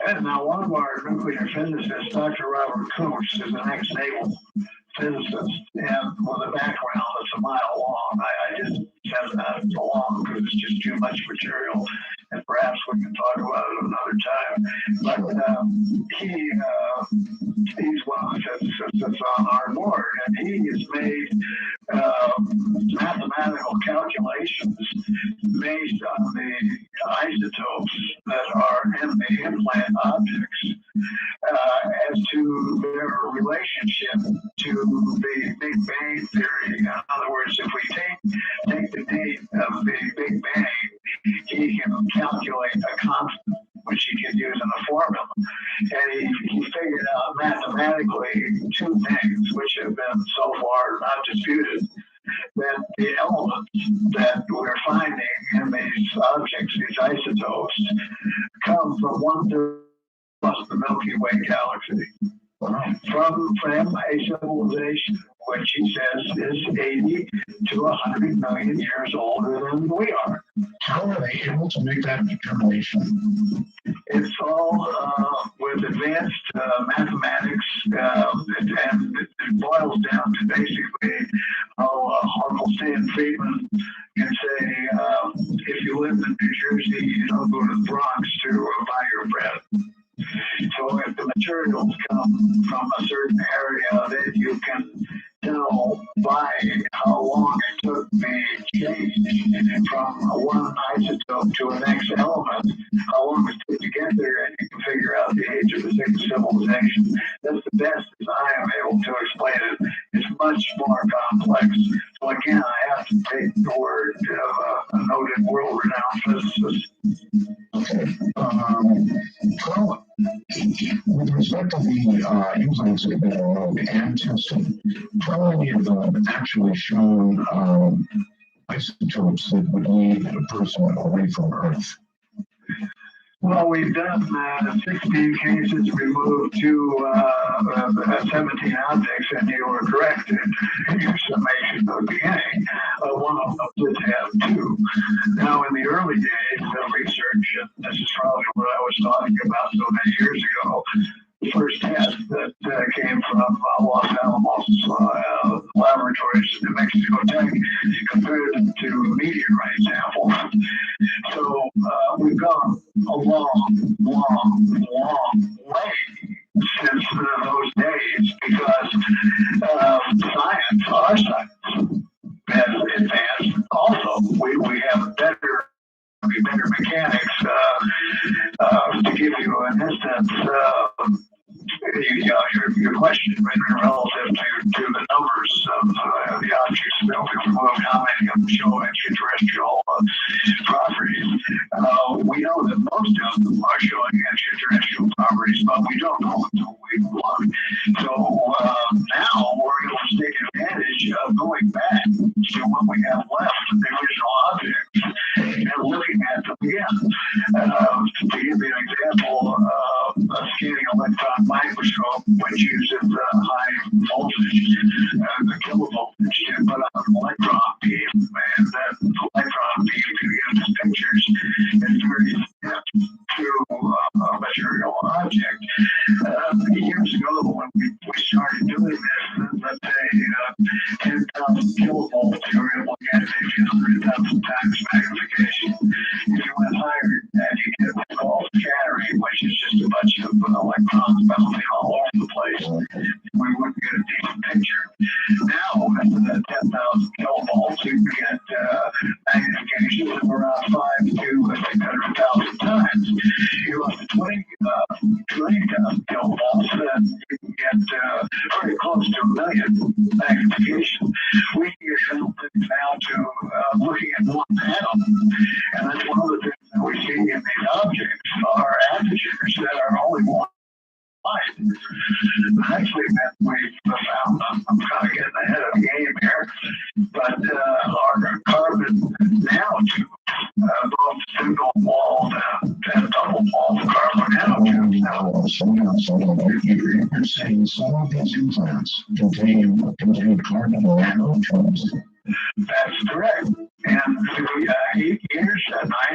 And now one of our nuclear physicists, Dr. Robert Kuntz, is an ex-naval physicist, and with a background that's a mile long. I just said that it's long because it's just too much material and perhaps we can talk about it another time. But he's one of the physicists on our board, and he has made mathematical calculations based on the isotopes that are in the implant objects as to their relationship to the Big Bang Theory. In other words, if we take the date of the Big Bang, he can calculate a constant, which he can use in a formula. And he figured out mathematically two things, which have been so far not disputed, that the elements that we're finding in these objects, these isotopes, come from 1/3 plus the Milky Way galaxy. From a civilization which he says is 80 to 100 million years older than we are. How are they able to make that determination? It's all with advanced mathematics, and it boils down to basically how Uncle Stan Friedman can say, if you live in New Jersey, you don't go to the Bronx to buy your bread. So if the materials come from a certain area, then you can tell by how long it took the change from one isotope to a next element, how long it took to get there, and you can figure out the age of the civilization. That's the best as I am able to explain it. It's much more complex. So again, I have to take the word of a noted world-renowned physicist. Okay. Well, with respect to the implants that have been enrolled and tested, how many of them actually shown isotopes that would lead a person away from Earth? Well, we've done 16 cases. We moved to 17 objects, and you were correct in your summation at the beginning. One of them did have two. Now, in the early days of research, and this is probably what I was talking about so many years ago, the first test that came from Los Alamos laboratories in New Mexico Tech compared to a meteorite sample. So we've gone a long way since those days because science, our science, has advanced. Also, we have better mechanics. To give you an instance, your question relative to the numbers of the objects that we removed, how many of them show extraterrestrial properties. We know that most of them are showing extraterrestrial properties, but we don't know until we look. So now we're able to take advantage of going back to what we have left of the original objects and looking at them again. To give you an example, a scanning electron microscope, which uses high voltage, the kilovoltage, to put out an electron beam, and that electron beam can give us pictures in various steps to a material object. Years ago, when we started doing this, let's say 10,000 kilovolts, you were able to get maybe 100,000 times magnification. If you went higher, and you get what's called scattering, which is just a bunch of electrons bouncing all over the place, we wouldn't get a decent picture. Now, with 10,000 kilovolts, you can get magnifications of around 5 to 600,000 times. You go up to 20,000 kilovolts, then you can get very close to 1 million magnification. We can get down now to looking at one atom, and that's one of the things that we see in these objects are apertures that are only one light. Actually, that we've found, I'm kind of getting ahead of the game here, but our carbon nanotubes, both single walled and double walled carbon nanotubes. Now, slow down. You're saying some of these implants contain carbon nanotubes. That's correct. And 9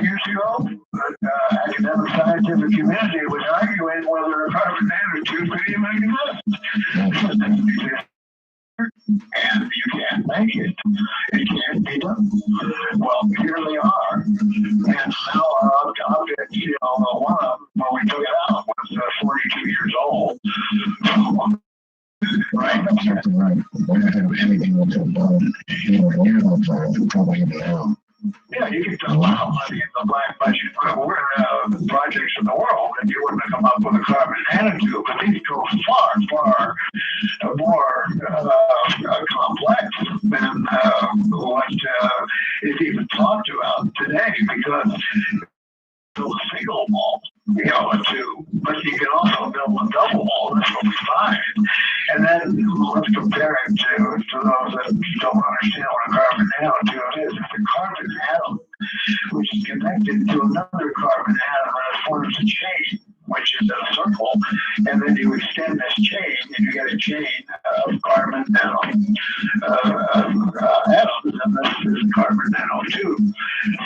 years ago, the academic scientific community was arguing whether a carbon nanotube could even exist. and you can't make it. It can't be done. Well, here they are, and now our object, one of them, when we took it out, was 42 years old. Right, that's exactly right. We don't have anything that's done anywhere near that, probably even now. Yeah, you can tell a lot of money in the black budget. We're projects in the world, and you wouldn't have come up with a carbon nanotube, but these go far, far more complex than what is even talked about today, because build a single wall, a tube, but you can also build a double wall. That's what we find. And then let's compare it to those that don't understand what a carbon nanotube is. It's a carbon atom which is connected to another carbon atom and it forms a chain, which is a circle. And then you extend this chain and you get a chain of carbon atoms, and this is carbon nanotube.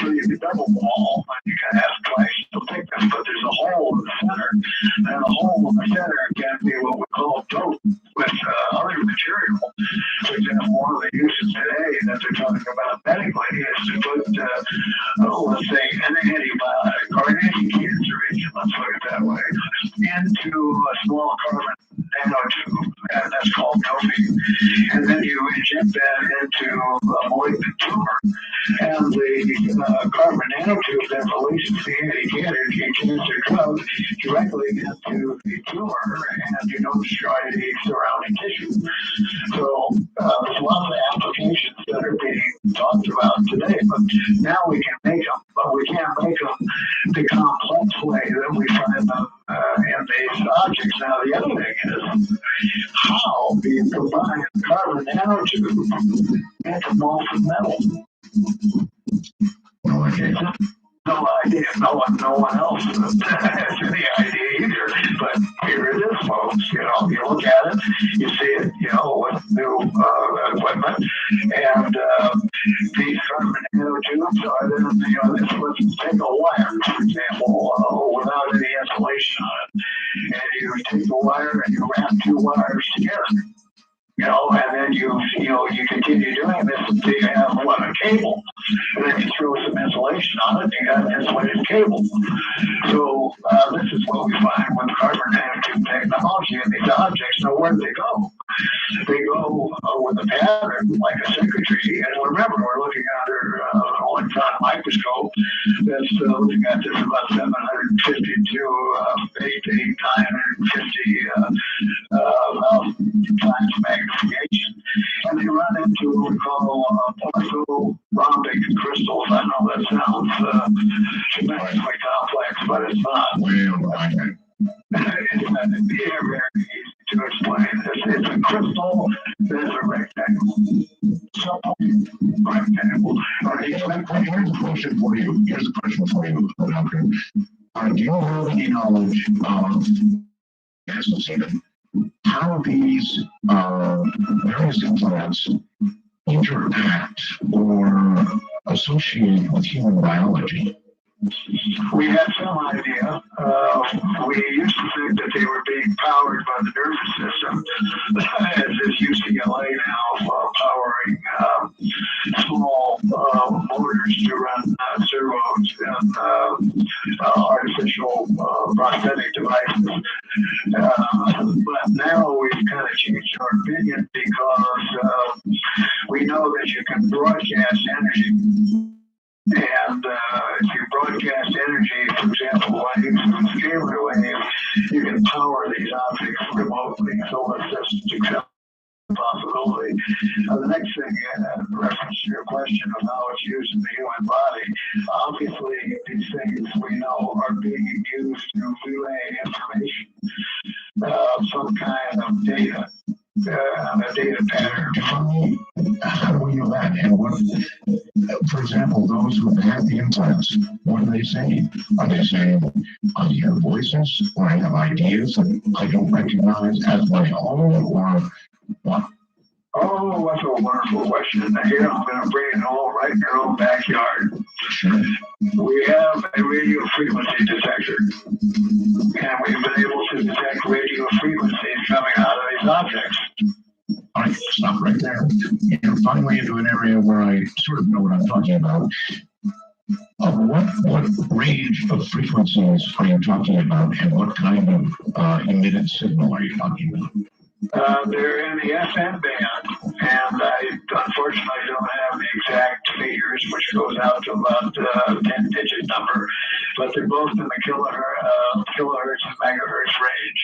So you can double wall and you can have twice the thickness, but there's a hole in the center. And the hole in the center can be what we call dope with other material. For example, one of the uses today that they're talking about medically is to put, let's say, an antibiotic or an anti-cancer agent, let's look at it that way, into a small carbon nanotube, and that's called doping. And then you inject that into a malignant tumor, and the carbon nanotube then releases the anti-cancer drug directly into the tumor, and you don't destroy the surrounding tissue. So there's lots of applications that are being talked about today, but now we can make them, but we can't make them the complex way that we find them in these objects. Now, the other thing is, how do you combine carbon nanotube into molten metal? No idea. No idea. No one else has any idea either. But here it is, folks. You look at it, you see it, with new equipment, and these carbon nanotubes are then, let's take a wire, for example, without any insulation on it, and you take the wire and you wrap two wires together. And then you continue doing this until you have a cable, and then you throw some insulation on it, and you got an insulated cable. So this is what we find with carbon nanotube technology in these objects. Now, where do they go? They go with a pattern like a circuitry, and remember, we're looking under an electron microscope that's looking at this about 750 to 950 times magnification, and they run into what we call orthorhombic crystals. I know that sounds tremendously complex, but it's not. It's very easy to explain. It's a crystal that's a rectangle. So, rectangle. Here's a question for you. Doctor. Do you have any knowledge of, even, how these various implants interact or associate with human biology? We had some idea. We used to think that they were being powered by the nervous system, as is UCLA now powering small motors to run servos and artificial prosthetic devices. But now we've kind of changed our opinion because we know that you can broadcast energy. And if you broadcast energy, for example, by using a scalar wave, you can power these objects remotely. So let's just accept the possibility. The next thing, in reference to your question of how it's used in the human body, obviously these things we know are being used to relay information, some kind of data. A data pattern. How do we know that? And what, for example, those who have the implants, what are they saying? Are they saying, I hear voices, or I have ideas that I don't recognize as my own, or what? Oh, that's a wonderful question. Here, I'm going to bring it all right in your own backyard. Sure. We have a radio frequency detector, and we've been able to detect radio frequencies coming out of these objects. All right, stop right there. You're finally into an area where I sort of know what I'm talking about. What range of frequencies are you talking about, and what kind of emitted signal are you talking about? They're in the FM band, and I unfortunately don't have the exact figures, which goes out to about 10-digit number, but they're both in the kilohertz and megahertz range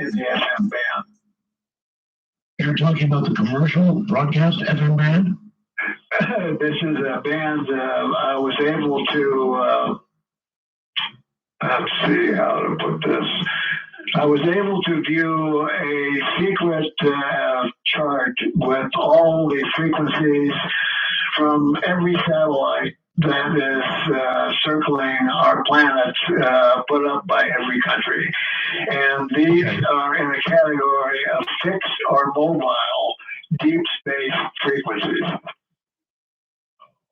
in the FM band. You're talking about the commercial broadcast FM band? This is a band I was able to, let's see how to put this. I was able to view a secret chart with all the frequencies from every satellite that is circling our planet, put up by every country. And these are in a category of fixed or mobile deep space frequencies.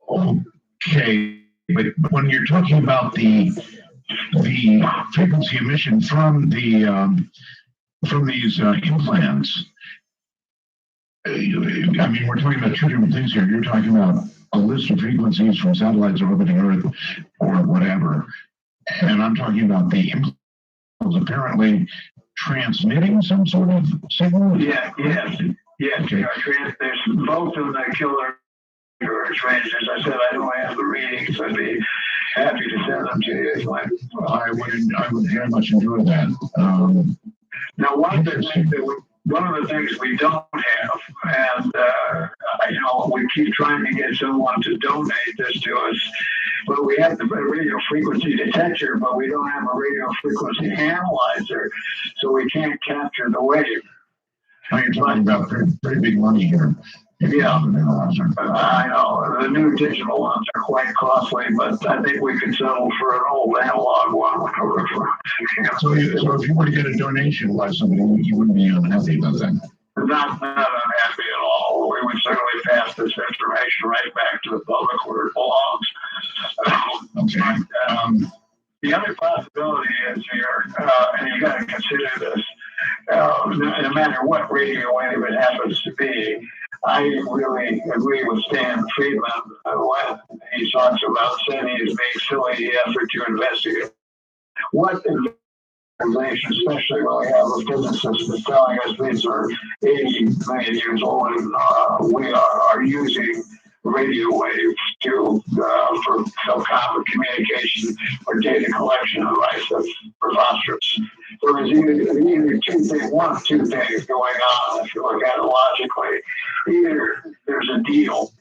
Okay, but when you're talking about the frequency emission from these implants, I mean, we're talking about two different things here. You're talking about a list of frequencies from satellites orbiting Earth or whatever, and I'm talking about the implants apparently transmitting some sort of signal. Yes. Okay. There's both of the kilohertz range. As I said, I don't have the readings. I'd be happy to send them to you. I would very much enjoy that. Now, one of the things we don't have, and we keep trying to get someone to donate this to us, but we have the radio frequency detector, but we don't have a radio frequency analyzer, so we can't capture the wave. Now you're talking about pretty big money here. Yeah, I know. The new digital ones are quite costly, but I think we could settle for an old analog one. So if you were to get a donation by somebody, you wouldn't be unhappy about that? Not unhappy at all. We would certainly pass this information right back to the public where it belongs. Okay. The other possibility is here, and you got to consider this, no matter what radio wave it happens to be, I really agree with Stan Friedman when he talks about SETI as being silly effort to investigate. What organization, especially when we have a physicist that's telling us these are 80 million years old and we are using radio waves for some kind of communication or data collection and rights of preposterous. So there's either one of two things going on if you look at it logically. Either there's a deal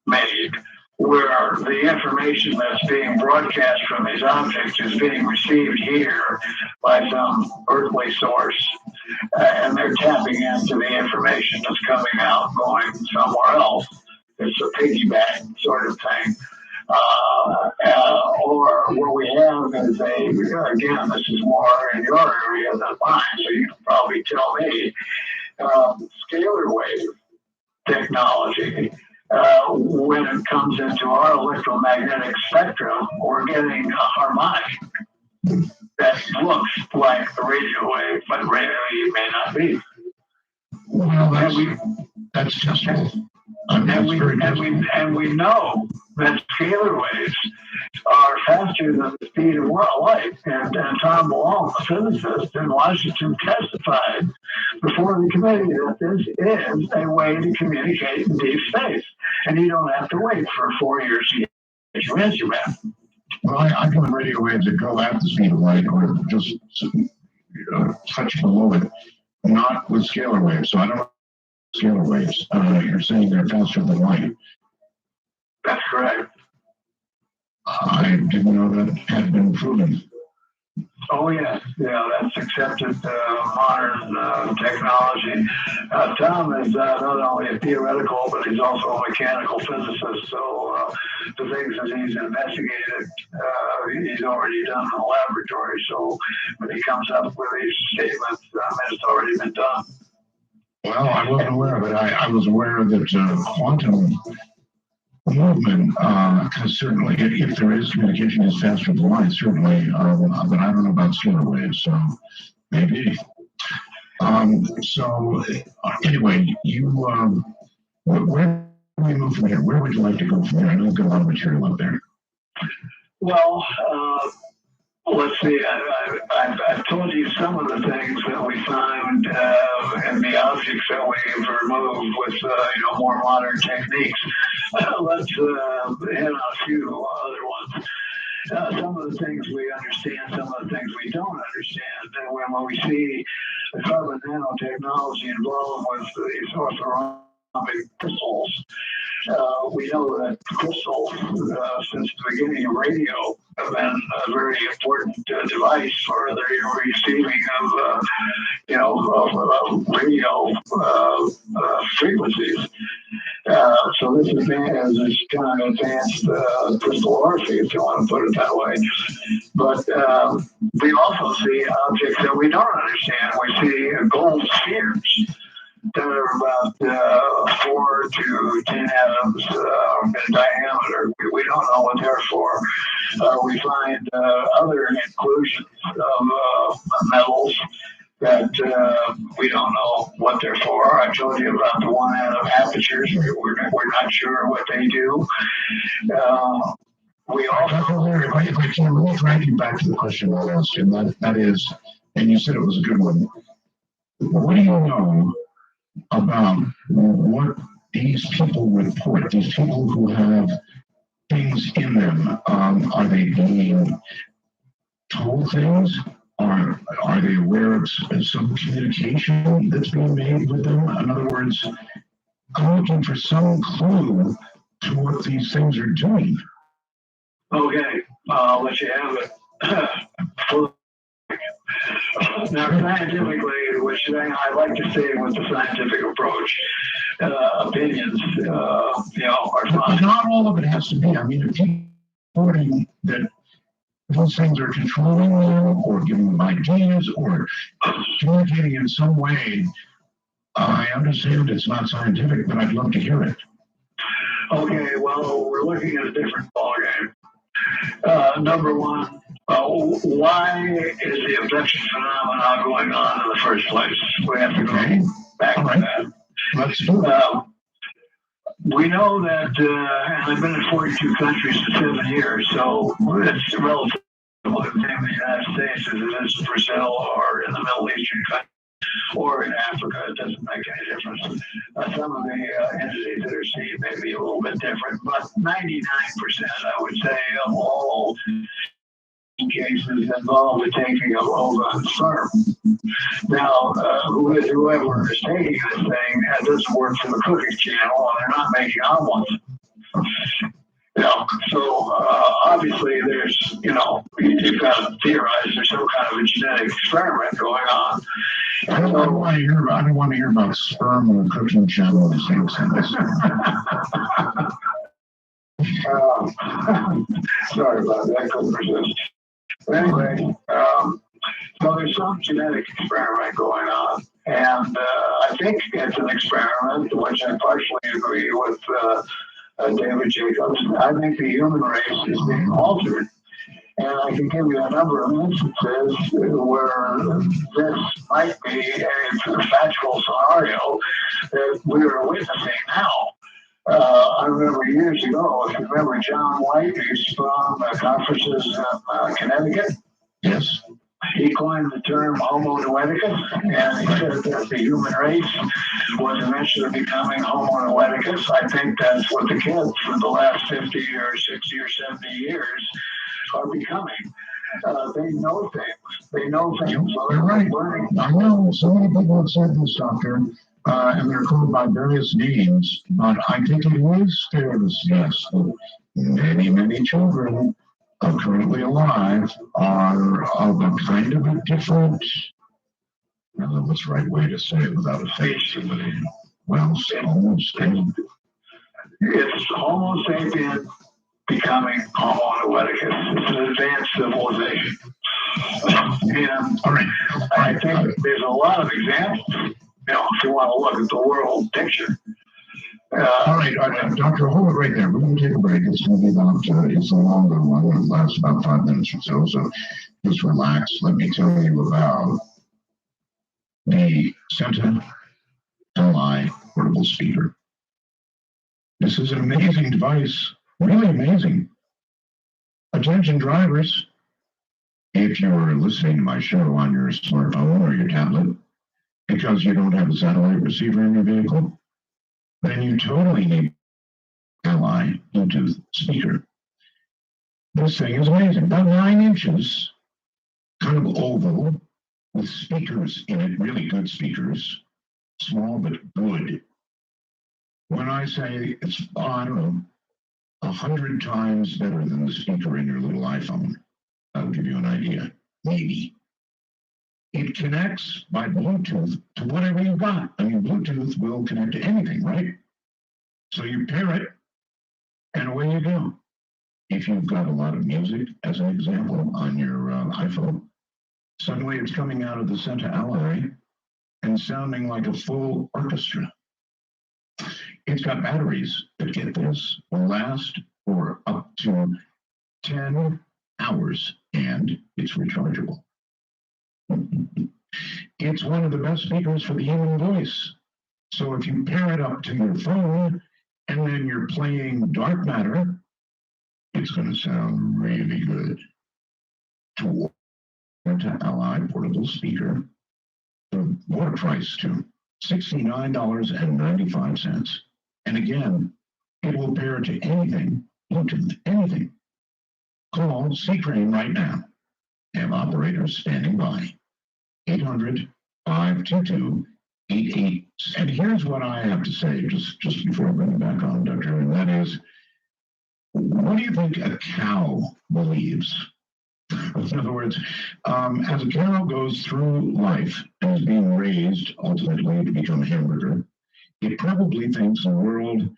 made where the information that's being broadcast from these objects is being received here by some earthly source, and they're tapping into the information that's coming out going somewhere else. It's a piggyback sort of thing. Or what we have is again, this is more in your area than mine, so you can probably tell me, scalar wave technology. When it comes into our electromagnetic spectrum, we're getting a harmonic that looks like a radio wave, but really may not be. Well, that's testable. And we know that scalar waves are faster than the speed of light. And Tom Malone, a physicist in Washington, testified before the committee that this is a way to communicate in deep space. And you don't have to wait for 4 years to get your instrument. Well, I know radio waves that go at the speed of light or just touch below it, not with scalar waves. So I don't know scalar waves. You're saying they're faster than light. That's correct. I didn't know that had been proven. Oh, yes. Yeah, that's accepted modern technology. Tom is not only a theoretical, but he's also a mechanical physicist. So the things that he's investigated, he's already done in the laboratory. So when he comes up with these statements, it's already been done. Well, I wasn't aware of it. I was aware that quantum movement, because certainly if there is communication is faster than light, certainly, but I don't know about scalar waves, so maybe. So anyway, where do we move from here? Where would you like to go from here? I know you've got a lot of material up there. Well, let's see. I've told you some of the things that we found and the objects that we've removed with more modern techniques. Let's hit on a few other ones. Some of the things we understand, some of the things we don't understand. And when we see the carbon nanotechnology involved with the orthorhombic crystals, we know that crystals, since the beginning of radio, have been a very important device for the receiving of radio frequencies. So this is kind of advanced crystallography, if you want to put it that way. But we also see objects that we don't understand. We see gold spheres that are about 4 to 10 atoms in diameter. We don't know what they're for. We find other inclusions of metals that we don't know what they're for. I told you about the 1 atom apertures. We're not sure what they do. We also... If I can, let me drag you back to the question I asked you, and that is, and you said it was a good one. What do you know about what these people report, these people who have things in them? Are they being told things? Are they aware of some communication that's being made with them? In other words, I'm looking for some clue to what these things are doing. Okay, I'll let you have it. Now, scientifically, which I like to say with the scientific approach, opinions, are fine. But not all of it has to be. I mean, if you're reporting that those things are controlling them, or giving them ideas, or communicating in some way, I understand it's not scientific, but I'd love to hear it. Okay, well, we're looking at a different ballgame. Number one, why is the abduction phenomenon going on in the first place? We have to go back to that. Let's do it. We know that, and I've been in 42 countries in 7 years, so it's relatively the same in the United States as it is in Brazil or in the Middle Eastern countries or in Africa. It doesn't make any difference. Some of the entities that are seen may be a little bit different, but 99%, I would say, of all cases involve the taking of ova and sperm. Now, whoever is taking this thing doesn't work for the cooking channel, and they're not making omelets. So obviously there's, you've got to theorize there's some kind of a genetic experiment going on. I don't want to hear about sperm and the cooking channel in the same sentence. Sorry about that, I couldn't resist. Anyway, so there's some genetic experiment going on, and I think it's an experiment, which I partially agree with David Jacobs. I think the human race is being altered, and I can give you a number of instances where this might be a factual scenario that we are witnessing now. I remember years ago, if you remember John White, who's from conferences in Connecticut. Yes. He coined the term Homo noeticus, and he said that the human race was eventually becoming Homo noeticus. I think that's what the kids for the last 50 or 60 or 70 years are becoming. They know things. They know things. You're right. I know so many people have said this, Doctor, and they're called by various names, but I think it is fair to yes, many, many children currently alive are of a kind of a different, I don't know what's the right way to say it without offending somebody. Well, almost. It's Homo sapien becoming Homo noeticus. It's an advanced civilization. And all right. I think there's a lot of examples, if you want to look at the world picture. All right, Doctor, hold it right there. We're going to take a break. It's going to be about, it's a longer one. It lasts about 5 minutes or so. So just relax. Let me tell you about the Senta Li portable speaker. This is an amazing device, really amazing. Attention drivers, if you're listening to my show on your smartphone or your tablet because you don't have a satellite receiver in your vehicle, then you totally need Ally Bluetooth speaker. This thing is amazing. About 9 inches, kind of oval, with speakers in it, really good speakers, small but good. When I say it's, I don't know, 100 times better than the speaker in your little iPhone, that'll give you an idea, maybe. It connects by Bluetooth to whatever you've got. I mean, Bluetooth will connect to anything, right? So you pair it, and away you go. If you've got a lot of music, as an example, on your iPhone, suddenly it's coming out of the Senta Ally and sounding like a full orchestra. It's got batteries that, get this, will last for up to 10 hours, and it's rechargeable. It's one of the best speakers for the human voice. So if you pair it up to your phone and then you're playing dark matter, it's going to sound really good. To Ally portable speaker, what a price too, $69.95. And again, it will pair to anything, Bluetooth, anything. Call C-Crane right now. Have operators standing by. 800-522-88. And here's what I have to say just before I bring it back on, Doctor, and that is, what do you think a cow believes? In other words, as a cow goes through life and is being raised ultimately to become a hamburger, it probably thinks the world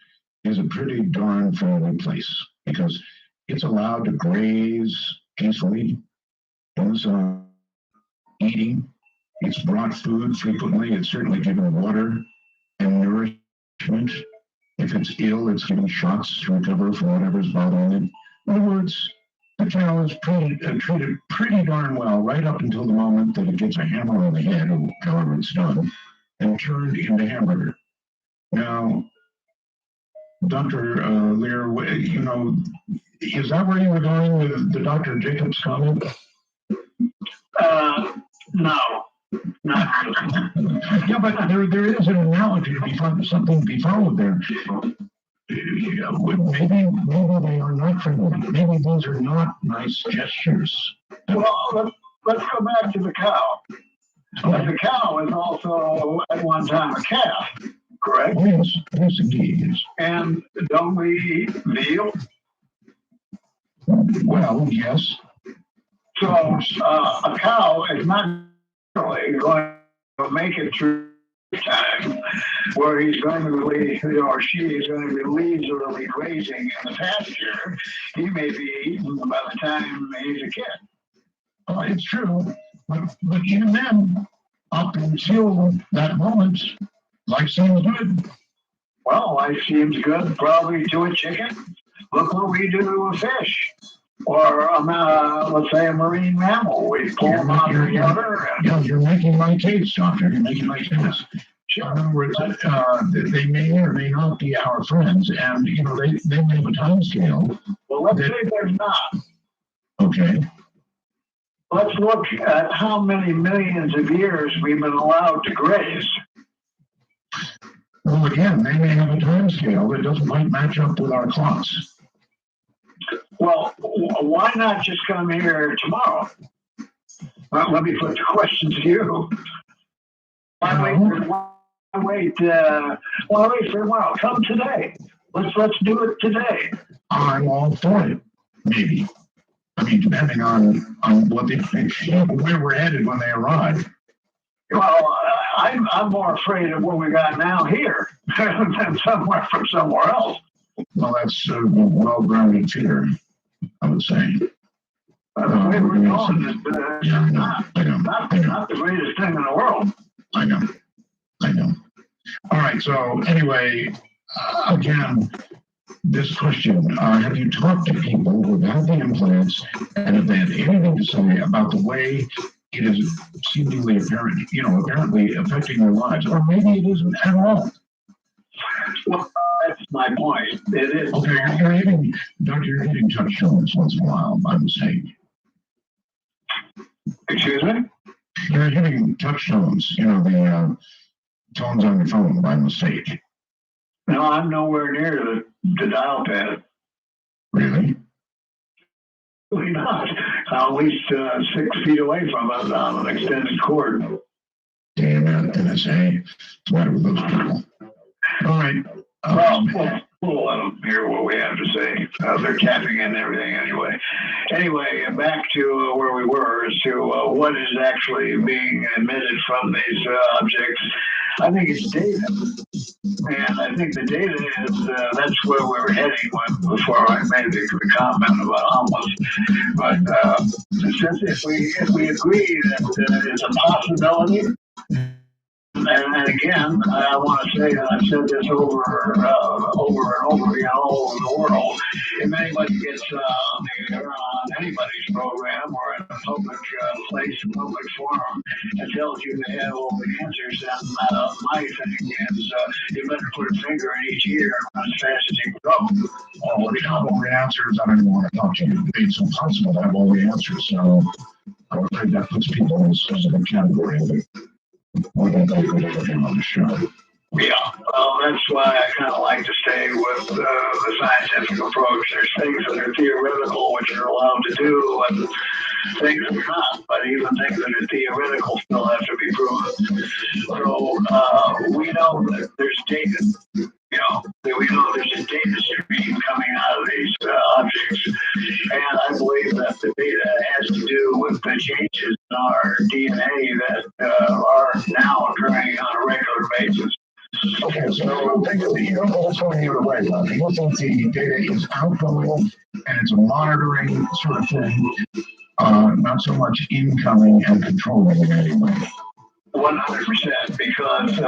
is a pretty darn friendly place because it's allowed to graze peacefully in the sun, eating. It's brought food frequently. It's certainly given water and nourishment. If it's ill, it's given shots to recover from whatever's bothering it. In other words, the cow is treated pretty darn well right up until the moment that it gets a hammer on the head, or however it's done, and turned into hamburger. Now, Dr. Lear, you know, is that where you were going with the Dr. Jacobs comment? No. Yeah, but there is an analogy to be found, something to be followed there. Maybe they are not friendly. Maybe those are not nice gestures. Well, let's go back to the cow. Okay. The cow is also at one time a calf, correct? Yes, indeed. Yes. And don't we eat veal? Well, yes. So a cow is not really going to make it through time where he's going to release, or she is going to release or be grazing in the pasture. He may be eaten by the time he's a kid. It's true, but even then, up until that moment, life seems good. Well, life seems good probably to a chicken. Look what we do to a fish. Or, let's say, a marine mammal. We pull them out of the water. Yeah, you're making my case, Doctor. You're making my case. Sure. In other words, they may or may not be our friends, and you know they may have a time scale. Well, let's say there's not. Okay. Let's look at how many millions of years we've been allowed to graze. Well, again, they may have a time scale that doesn't quite match up with our clocks. Well, why not just come here tomorrow? Well, let me put the question to you. Why wait for a while? Come today. Let's do it today. I'm all for it. Maybe. I mean, depending on what they think, where we're headed when they arrive. Well, I'm more afraid of what we got now here than somewhere else. Well, that's a well-grounded fear, I would say. The way we're going is I know. not the greatest thing in the world. I know. All right, so anyway, again, this question, have you talked to people who have had the implants and have they had anything to say about the way it is seemingly apparent, apparently affecting their lives, or maybe it isn't at all. Well, that's my point. It is. Okay, you're hitting touchstones once in a while by mistake. Excuse me? You're hitting touchstones, the tones on your phone by mistake. No, I'm nowhere near the dial pad. Really? Really not. At least 6 feet away from us on an extended cord. Damn it, NSA. What's the matter with those people? All right. We'll let them hear what we have to say. They're tapping in everything anyway. Anyway, back to where we were, as to what is actually being emitted from these objects. I think it's data. And I think the data is, that's where we were heading before I made the comment about homeless. But since if we agree that it's a possibility, and again, I want to say that I've said this over and over, all over the world. If anybody gets on anybody's program or in a public place, a public forum, and tells you they have all the answers, then my thing is you better put a finger in each ear as fast as you can go. Well, if you have all the answers, I don't even want to talk to you. It's impossible to have all the answers. So I'm afraid that puts people in a specific category. More than they could ever be on the show. Yeah, well, that's why I kind of like to stay with the scientific approach. There's things that are theoretical, which you're allowed to do, and things that are not. But even things that are theoretical still have to be proven. So we know that there's data. We know there's a data stream coming out of these objects. And I believe that the data has to do with the changes in our DNA that are now occurring on a regular basis. Okay, so I don't think that you don't also in your way. I don't think the data is outgoing and it's a monitoring sort of thing, not so much incoming and controlling in any way. 100%, because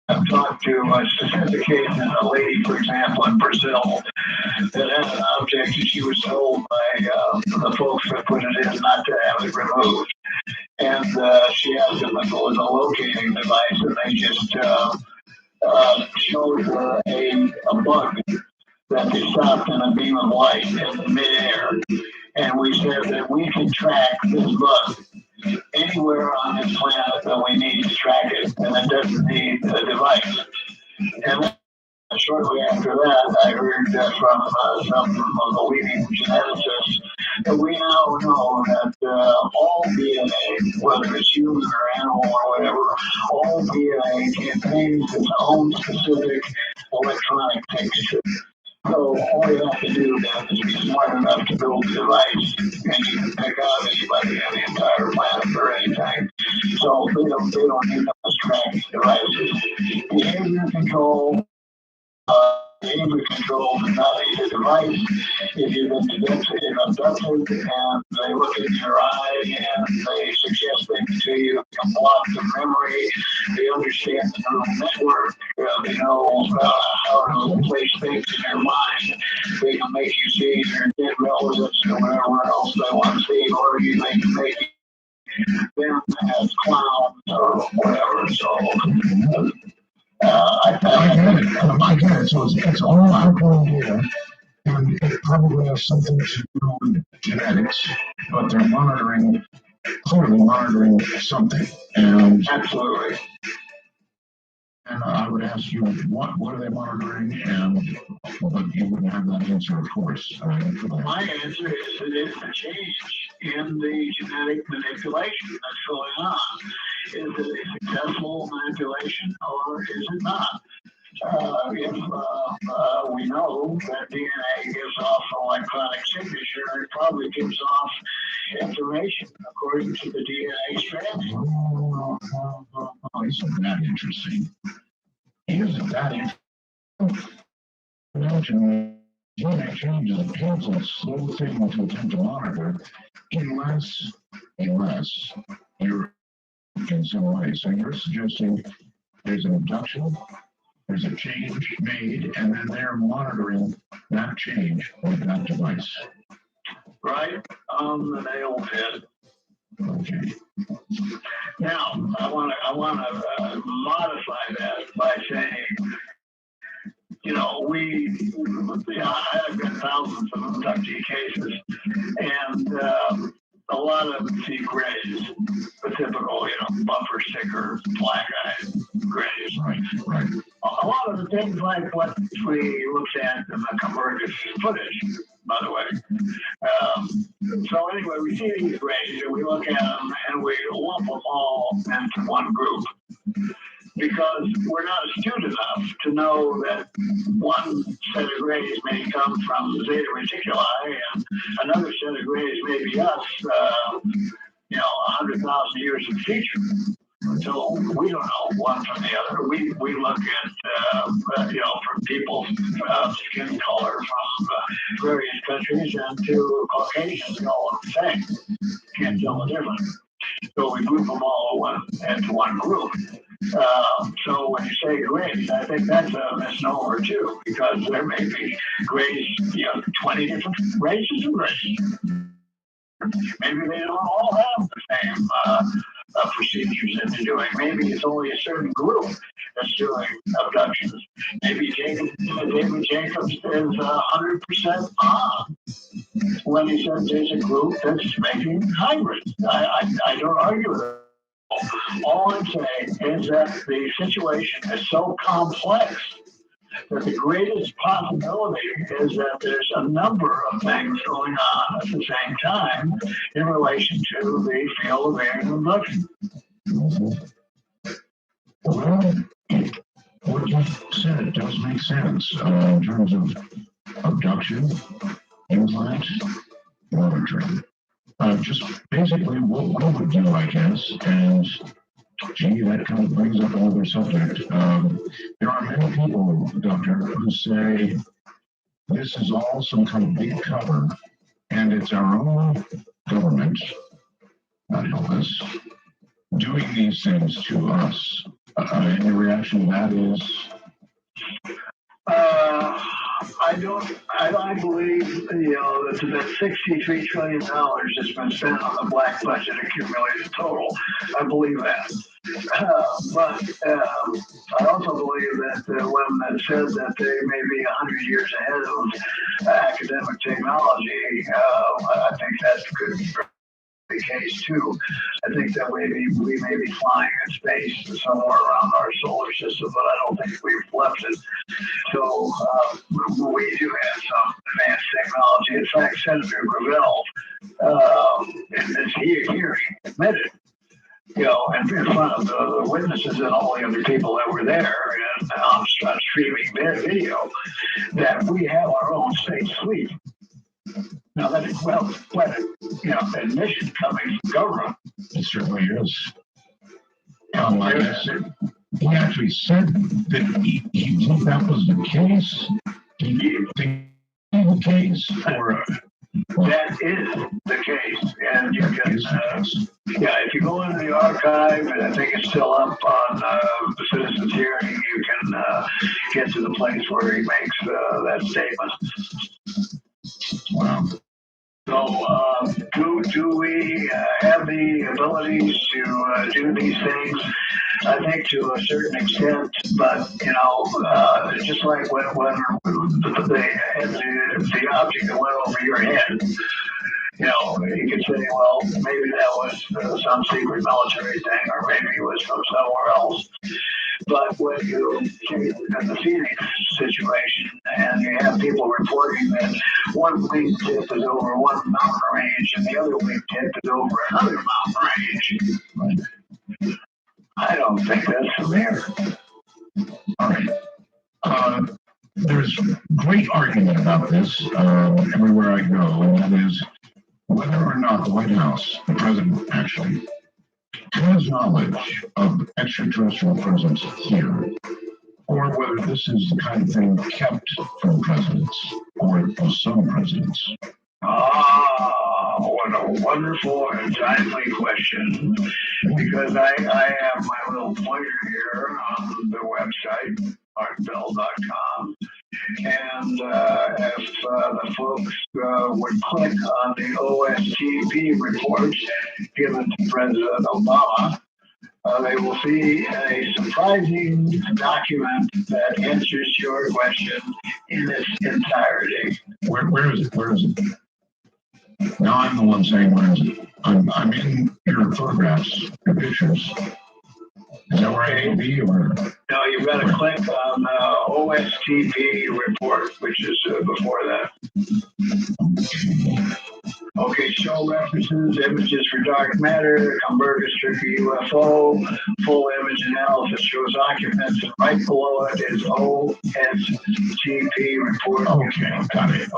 I've talked to a specific case in a lady, for example, in Brazil that had an object and she was told by the folks that put it in not to have it removed. And she asked them if it was a locating device, and they just showed her a bug that they stopped in a beam of light in midair. And we said that we can track this bug anywhere on this planet that we need to track it, and it doesn't need a device. And then shortly after that, I heard from some of the leading geneticists that we now know that all DNA, whether it's human or animal or whatever, all DNA contains its own specific electronic texture. So all you have to do then is be smart enough to build a device, and you can pick out anybody on the entire planet for anything. So they don't need those tracking devices. Behavior control is not a device. If you've been abducted and they look in your eye and they suggest things to you, they can block the memory, they understand the neural network, they know how to place things in your mind, they can make you see your dead relatives or whatever else they want to see, or they can make them as clowns or whatever. So I get it. So it's all outgoing data, and it probably has something to do with genetics, but they're clearly monitoring something. And absolutely. And I would ask you, what are they monitoring? And but you wouldn't have that answer, of course. My answer is that it's a change in the genetic manipulation that's going on. Is it a successful manipulation or is it not? If we know that DNA gives off an electronic signature, it probably gives off information according to the DNA strand. Isn't that interesting? Isn't that interesting? Imagine DNA changes a painful, slow thing to attempt to monitor unless you're in some way. So you're suggesting there's an abduction, there's a change made, and then they're monitoring that change with that device. Right on the nail head. Okay. Now, I want to modify that by saying, I've got thousands of abductee cases, and a lot of them see grays, the typical, bumper sticker, black-eyed grays. Right. A lot of the things like what we looked at in the Convergence footage, by the way. So anyway, we see these grays and we look at them and we lump them all into one group, because we're not astute enough to know that one set of grays may come from Zeta Reticuli and another set of grays may be us, 100,000 years in the future. So we don't know one from the other. We look at, from people's skin color from various countries, and to Caucasians, they all look the same. Can't tell the difference. So we group them all into one group. So when you say grays, I think that's a misnomer too, because there may be grays, 20 different races of grays. Maybe they don't all have the same procedures that they're doing. Maybe it's only a certain group that's doing abductions. Maybe David Jacobs is 100% on when he says there's a group that's making hybrids. I don't argue with it. All I'm saying is that the situation is so complex that the greatest possibility is that there's a number of things going on at the same time in relation to the field of alien abduction. Well, what you said does make sense in terms of abduction, implant, monitoring. Just basically what we would do, I guess, and gee, that kind of brings up another subject. There are many people, Doctor, who say this is all some kind of big cover, and it's our own government, not help us, doing these things to us. And the reaction to that is? I believe, that $63 trillion that's been spent on the black budget accumulated total. I believe that. But I also believe that when it says that they may be 100 years ahead of academic technology, I think that could be the case too. I think that we may be flying in space somewhere around our solar system, but I don't think we've left it. So we do have some advanced technology. In fact, Senator Gravel in this hearing admitted, in front of the witnesses and all the other people that were there and on streaming their video, that we have our own space fleet. Now that is quite an admission coming from government. It certainly is. Like I said, he actually said that he thought that was the case. He think the case, or that is the case, and you can. If you go into the archive, and I think it's still up on the Citizens Hearing, you can get to the place where he makes that statement. Wow. So, do we have the abilities to do these things? I think to a certain extent, but just like when the object that went over your head, you could say, well, maybe that was some secret military thing, or maybe it was from somewhere else. But when you take the Phoenix situation and you have people reporting that one wingtip is over one mountain range and the other wingtip is over another mountain range, I don't think that's fair. All right. There's great argument about this everywhere I go, and that is whether or not the White House, the president actually, has knowledge of extraterrestrial presence here, or whether this is the kind of thing kept from presidents or from some presidents. What a wonderful and timely question, because I have my little pointer here on the website, markbell.com, And if the folks would click on the OSTP report given to President Obama, they will see a surprising document that answers your question in its entirety. Where is it? Where is it? Now I'm the one saying where is it? I'm in your photographs, your pictures. Is that where I can be, or? No, you've got to click on OSTP report, which is before that. Okay, show references, images for dark matter, Kumberger's tricky UFO, full image analysis shows occupants, and right below it is OSTP report. Okay, got it.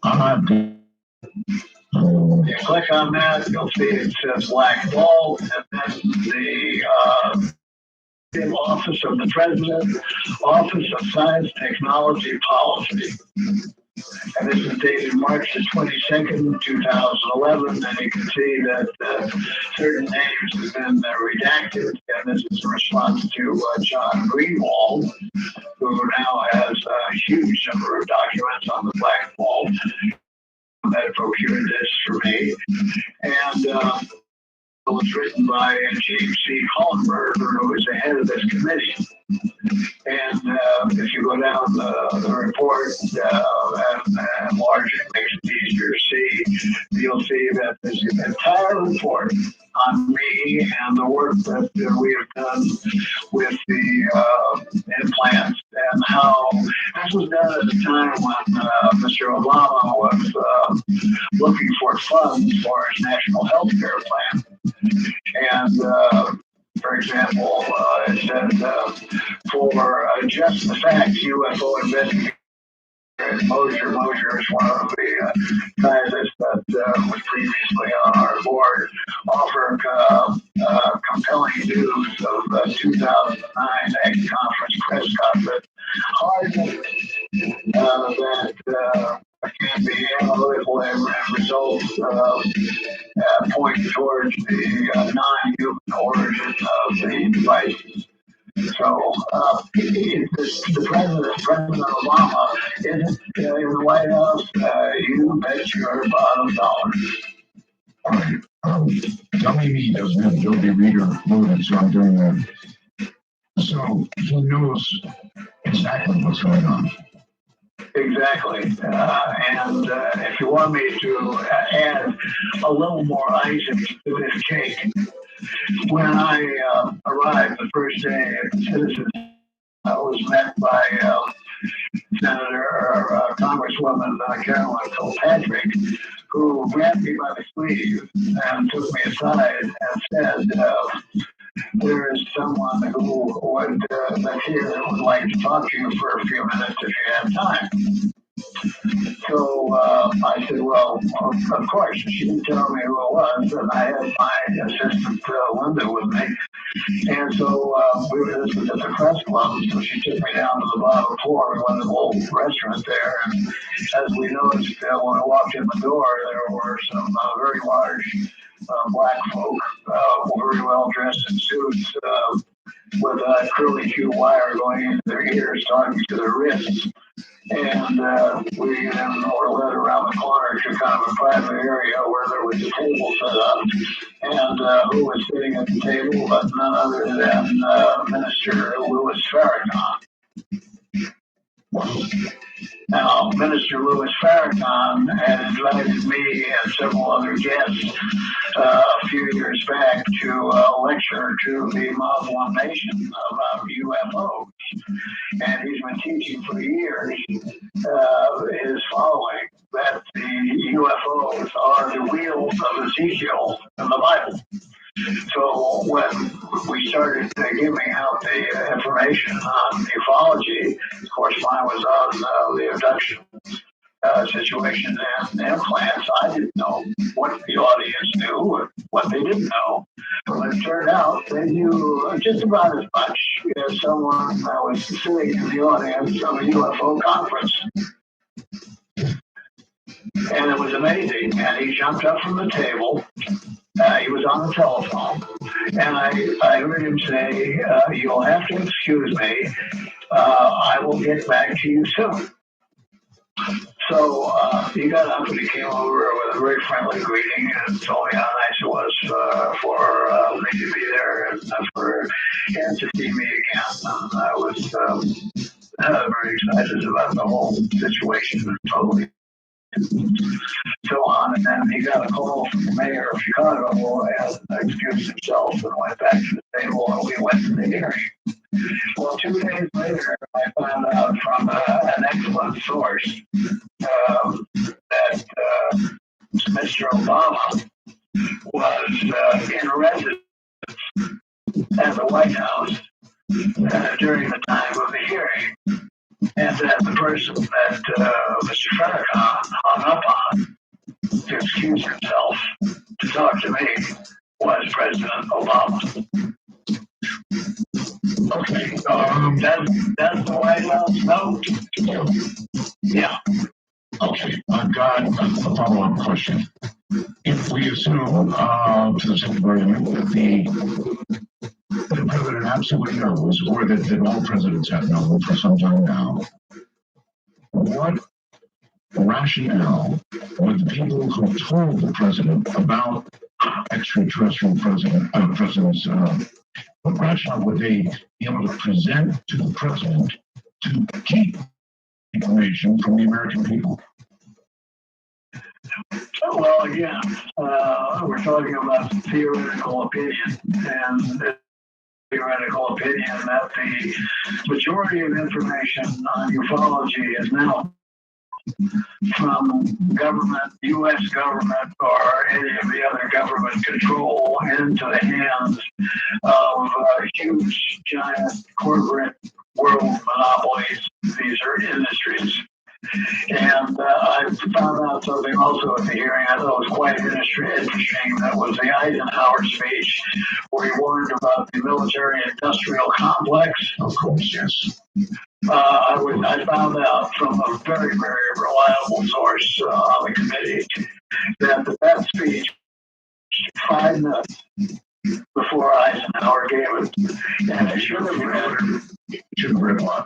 Got it. You click on that, you'll see it says black ball, and then the Office of the President, Office of Science, Technology, Policy. And this is dated March the 22nd, 2011, and you can see that certain names have been redacted, and this is in response to John Greenwald, who now has a huge number of documents on the black ball that procured this for me. And it was written by James C. Hollenberger, who is the head of this committee. And if you go down the report and enlarge it, makes it easier to see, you'll see that there's an entire report on me and the work that we have done with the implants and how this was done at the time when Mr. Obama was looking for funds for his national health care plan. And for example, it said for just the facts, UFO investigators, Mosier is one of the scientists that was previously on our board, offered compelling news of the 2009 X Conference press conference, hardly that can be analytical and results point towards the non-human origin of the devices. So the President Obama isn't in the White House. You bet your bottom dollar. All right. Dummy Me doesn't have Adobe Reader loaded, so I'm doing that. So he knows exactly what's going on. Exactly. And if you want me to add a little more icing to this cake, when I arrived the first day at Citizens, I was met by Congresswoman Carolyn Kilpatrick, who grabbed me by the sleeve and took me aside and said, there is someone who that's here that would like to talk to you for a few minutes if you have time. So I said, well, of course. She didn't tell me who it was, and I had my assistant Linda with me. And so this was at the press club, so she took me down to the bottom floor. We went to the little restaurant there, and as we noticed when I walked in the door, there were some very large black folk, very well dressed in suits, with a curly Q wire going into their ears, talking to their wrists. And we then were led around the corner to kind of a private area where there was a table set up. And who was sitting at the table but none other than Minister Louis Farrakhan. Now, Minister Louis Farrakhan had invited me and several other guests a few years back to lecture to the Muslim nation about UFOs. And he's been teaching for years his following that the UFOs are the wheels of Ezekiel in the Bible. So when we started giving out the information on ufology, of course mine was on the abduction situation and implants, I didn't know what the audience knew or what they didn't know. But it turned out they knew just about as much as someone that was sitting in the audience of a UFO conference. And it was amazing. And he jumped up from the table. He was on the telephone. And I heard him say, you'll have to excuse me. I will get back to you soon. So he got up and he came over with a very friendly greeting and told me how nice it was for me to be there and for him to see me again. And I was very excited about the whole situation. Totally. So on, and then he got a call from the mayor of Chicago who had excused himself and went back to the table and we went to the hearing. Well, 2 days later, I found out from an excellent source that Mr. Obama was in residence at the White House during the time of the hearing, and that the person that Mr. Farrakhan hung up on to excuse himself to talk to me was President Obama. Okay. That's the White House note. Yeah. Okay. I've got a follow-up question. If we assume, to the sake of argument, that the president absolutely knows, or that all presidents have known for some time now, what rationale would the people who told the president about extraterrestrial presidents, what rationale would they be able to present to the president to keep information from the American people? Well, again, we're talking about theoretical opinion, and theoretical opinion that the majority of information on ufology is now from government, U.S. government, or any of the other government control into the hands of huge, giant corporate world monopolies. These are industries. And I found out something also at the hearing I thought was quite interesting. That was the Eisenhower speech where he warned about the military-industrial complex. Of course, yes. I found out from a very, very reliable source on the committee that speech 5 minutes before Eisenhower gave it, and it should have read one.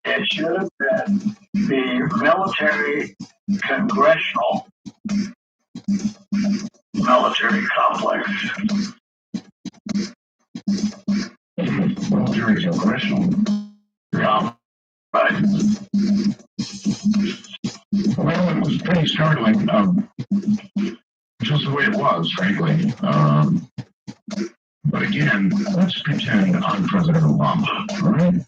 It should have been the military congressional military complex. Military congressional. Right. Well, it was pretty startling, just the way it was, frankly. But again, let's pretend I'm President Obama, all right?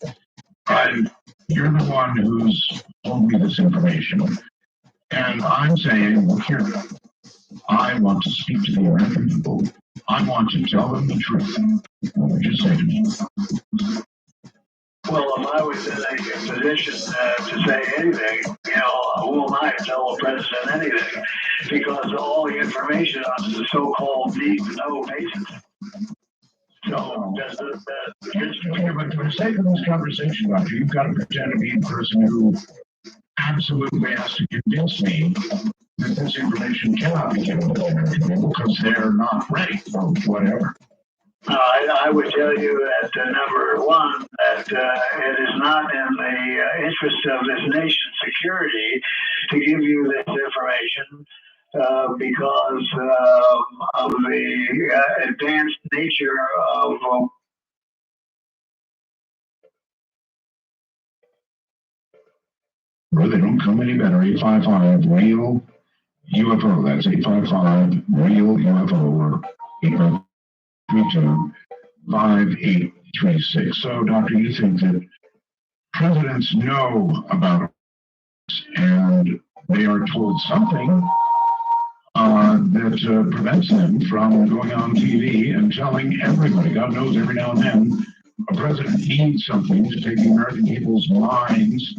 And you're the one who's told me this information. And I'm saying, look here, I want to speak to the American people. I want to tell them the truth. What would you say to me? Well, if I was in a position to say anything, who am I to tell the president anything? Because all the information on the so-called need to know basis. So, but for the sake of this conversation, Doctor, you've got to pretend to be the person who absolutely has to convince me that this information cannot be given to the American people because they're not ready for whatever. I would tell you that, number one, that it is not in the interest of this nation's security to give you this information because of the advanced nature of Well, they don't come any better. 855 real UFO. That's 855 real UFO or 832 5836. So, Doctor, you think that presidents know about this and they are told something that prevents them from going on TV and telling everybody? God knows every now and then a president needs something to take the American people's minds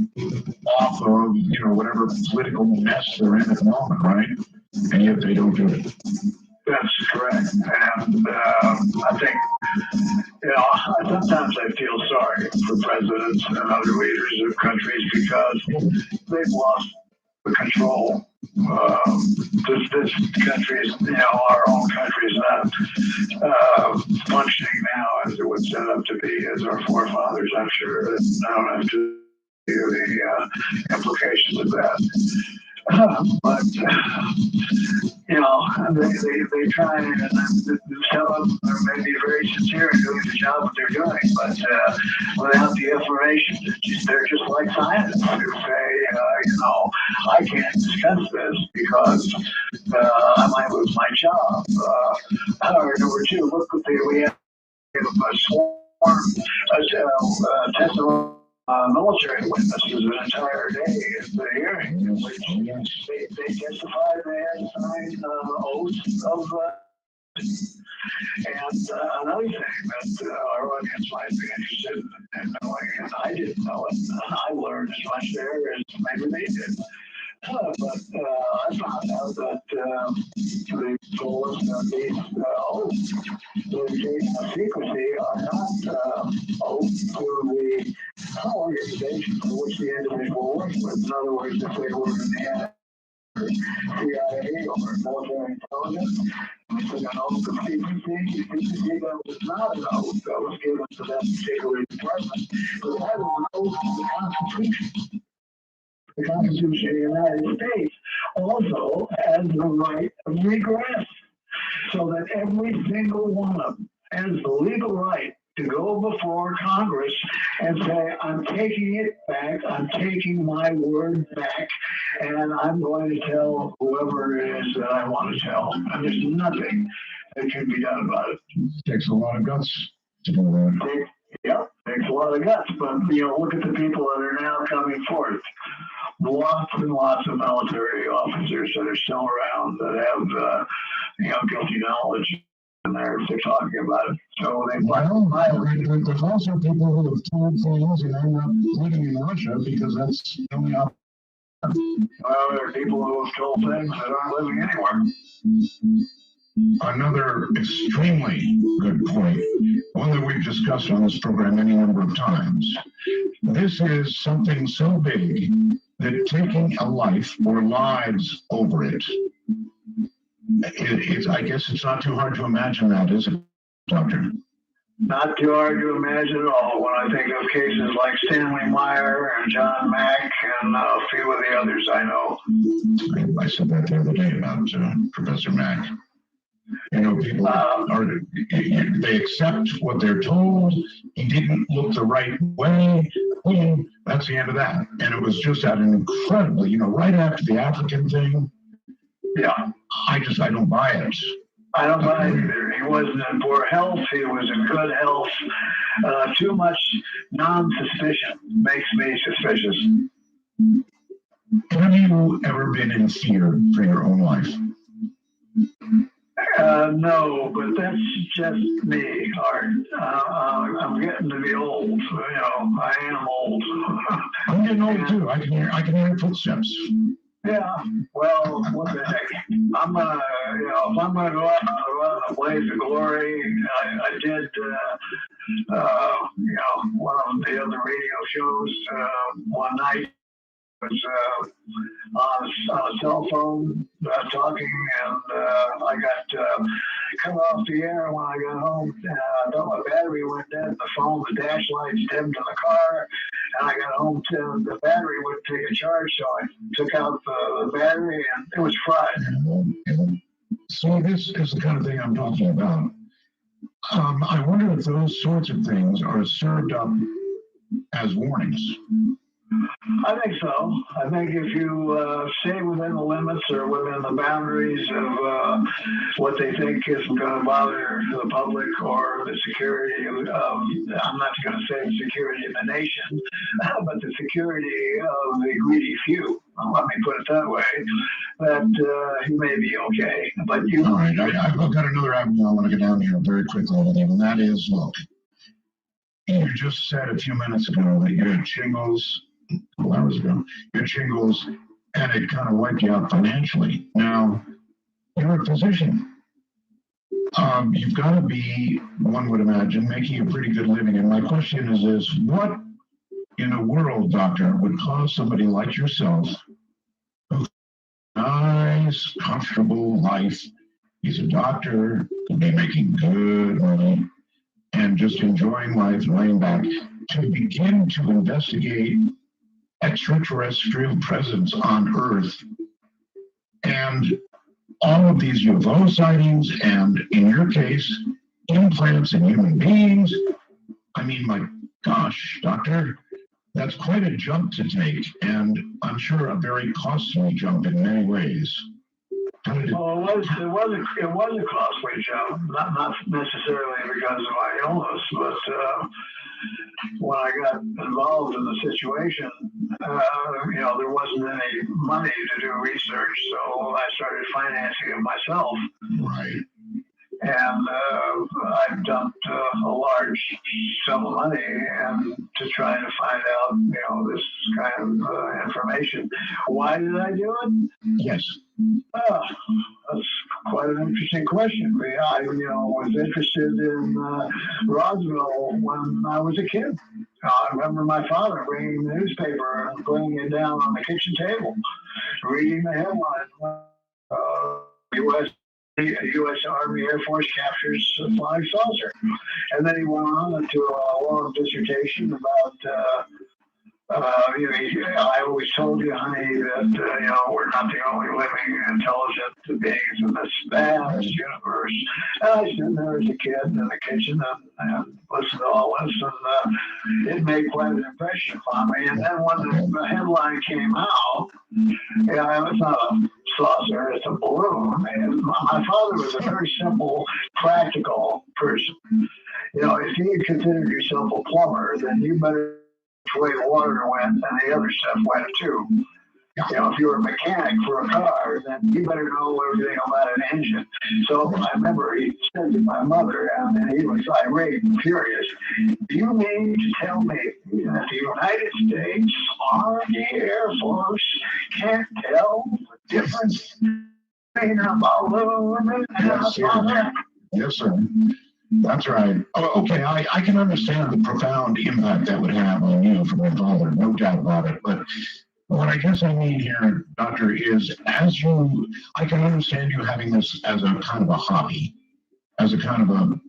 off of, whatever political mess they're in at the moment, right? And yet they don't do it. That's correct. And I think, sometimes I feel sorry for presidents and other leaders of countries because they've lost control. This country's, our own country's not functioning now as it was set up to be as our forefathers, I'm sure. And I don't have to do the implications of that. But they try, and some of them are maybe very sincere in doing the job that they're doing, but without the information, they're just like scientists who say, I can't discuss this because I might lose my job. Or number two, look what we have a sworn testimony. Military witnesses an entire day at the hearing in which they testified they had to sign oaths of and another thing that our audience might be interested in knowing, and I didn't know it, I learned as much there as maybe they did. But I found out that the goals of these oaths, the secrecy, are not oaths to the organization for which the individual works with. In other words, if they were in the CIA or military intelligence, they took an oath of secrecy. That was not an oath that was given to that particular department, but that was an oath to the Constitution. The Constitution of the United States also has the right of regress, so that every single one of them has the legal right to go before Congress and say, I'm taking it back, I'm taking my word back, and I'm going to tell whoever it is that I want to tell. And there's nothing that can be done about it. It takes a lot of guts to do that. Takes a lot of guts, but look at the people that are now coming forth. Lots and lots of military officers that are still around that have guilty knowledge, and they're talking about it. So they there's also people who have told things and end up living in Russia because that's the only option. Well, there are people who have told things that aren't living anywhere. Another extremely good point, one that we've discussed on this program any number of times. This is something so big that taking a life or lives over it, I guess it's not too hard to imagine that, is it, Doctor? Not too hard to imagine at all when I think of cases like Stanley Meyer and John Mack and a few of the others I know. I said that the other day about Professor Mack. People they accept what they're told. He didn't look the right way. Boom, that's the end of that. And it was just at an incredibly, right after the African thing. Yeah. I don't buy it. I don't buy it either. He wasn't in poor health. He was in good health. Too much non-suspicion makes me suspicious. Have you ever been in fear for your own life? No, but that's just me, Art. I'm getting to be old. I am old. I'm getting old too. I can hear footsteps. Yeah. Well, what the heck? I'm gonna, if I'm gonna go out in a blaze of glory, I did, one of the other radio shows one night. Was on a cell phone talking, and I got cut off the air when I got home. I thought my battery went dead. The phone, the dash lights dimmed in the car, and I got home to the battery wouldn't take a charge, so I took out the battery, and it was fried. So this is the kind of thing I'm talking about. I wonder if those sorts of things are served up as warnings. I think so. I think if you stay within the limits or within the boundaries of what they think isn't going to bother the public or the security of, I'm not going to say the security of the nation, but the security of the greedy few. Let me put it that way. That you may be okay. But you. All right. I've got another avenue I want to get down here very quickly, and that is, look, you just said a few minutes ago that you had shingles. A couple hours ago, you had shingles, and it kind of wiped you out financially. Now, you're a physician. You've got to be, one would imagine, making a pretty good living. And my question is what in the world, doctor, would cause somebody like yourself, who nice, comfortable life. He's a doctor, could be making good money, and just enjoying life, laying back, to begin to investigate extraterrestrial presence on Earth and all of these UFO sightings, and in your case, implants in human beings. I mean, my gosh, doctor, that's quite a jump to take, and I'm sure a very costly jump in many ways. Well, it was a costly jump, not necessarily because of my illness, but when I got involved in the situation, there wasn't any money to do research, so I started financing it myself. Right. And I dumped a large sum of money and to try to find out, this kind of information. Why did I do it? Yes. That's quite an interesting question. I was interested in Roswell when I was a kid. I remember my father bringing the newspaper and putting it down on the kitchen table, reading the headline. U.S. Army Air Force captures a flying saucer. And then he went on into a long dissertation about I always told you, honey, that, we're not the only living intelligent beings in this vast universe. And I sat there as a kid in the kitchen and listened to all this, and it made quite an impression upon me. And then when the headline came out, it's not a saucer, it's a balloon. And my father was a very simple, practical person. If you considered yourself a plumber, then you better way the water went and the other stuff went too. If you were a mechanic for a car, then you better know everything about an engine. So I remember he said to my mother, and he was irate and furious, "Do you mean to tell me that the United States Army Air Force can't tell the difference between a balloon and a saucer?" Yes, sir. That's right. Oh, okay, I can understand the profound impact that would have on you from your father, no doubt about it. But what I guess I mean here, Doctor, is I can understand you having this as a kind of a hobby, as a kind of a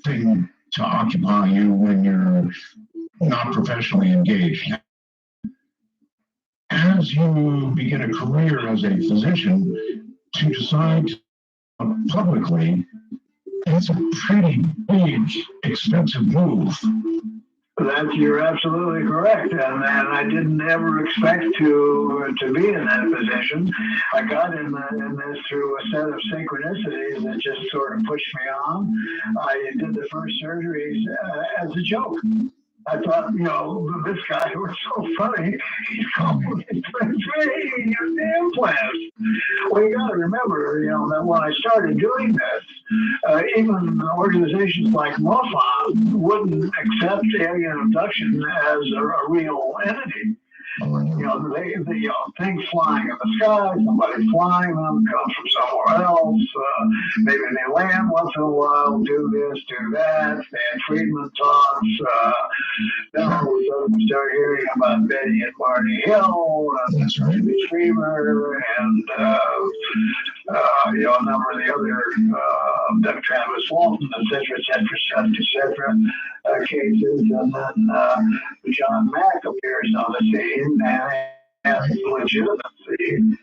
thing to occupy you when you're not professionally engaged. As you begin a career as a physician, to decide publicly, it's a pretty big, expensive move. You're absolutely correct, and I didn't ever expect to be in that position. I got in this through a set of synchronicities that just sort of pushed me on. I did the first surgeries as a joke. I thought, this guy was so funny. He's calling it implants. Well, you got to remember, that when I started doing this, even organizations like MUFON wouldn't accept alien abduction as a real entity. Things flying in the sky, somebody flying them, comes from somewhere else. Maybe they land once in a while, do this, do that. They had treatment talks. Then all of a sudden we start hearing about Betty and Barney Hill, and Jimmy Screamer, and a number of the other Travis Walton, et cetera, cases. And then John Mack appears on the scene and has legitimacy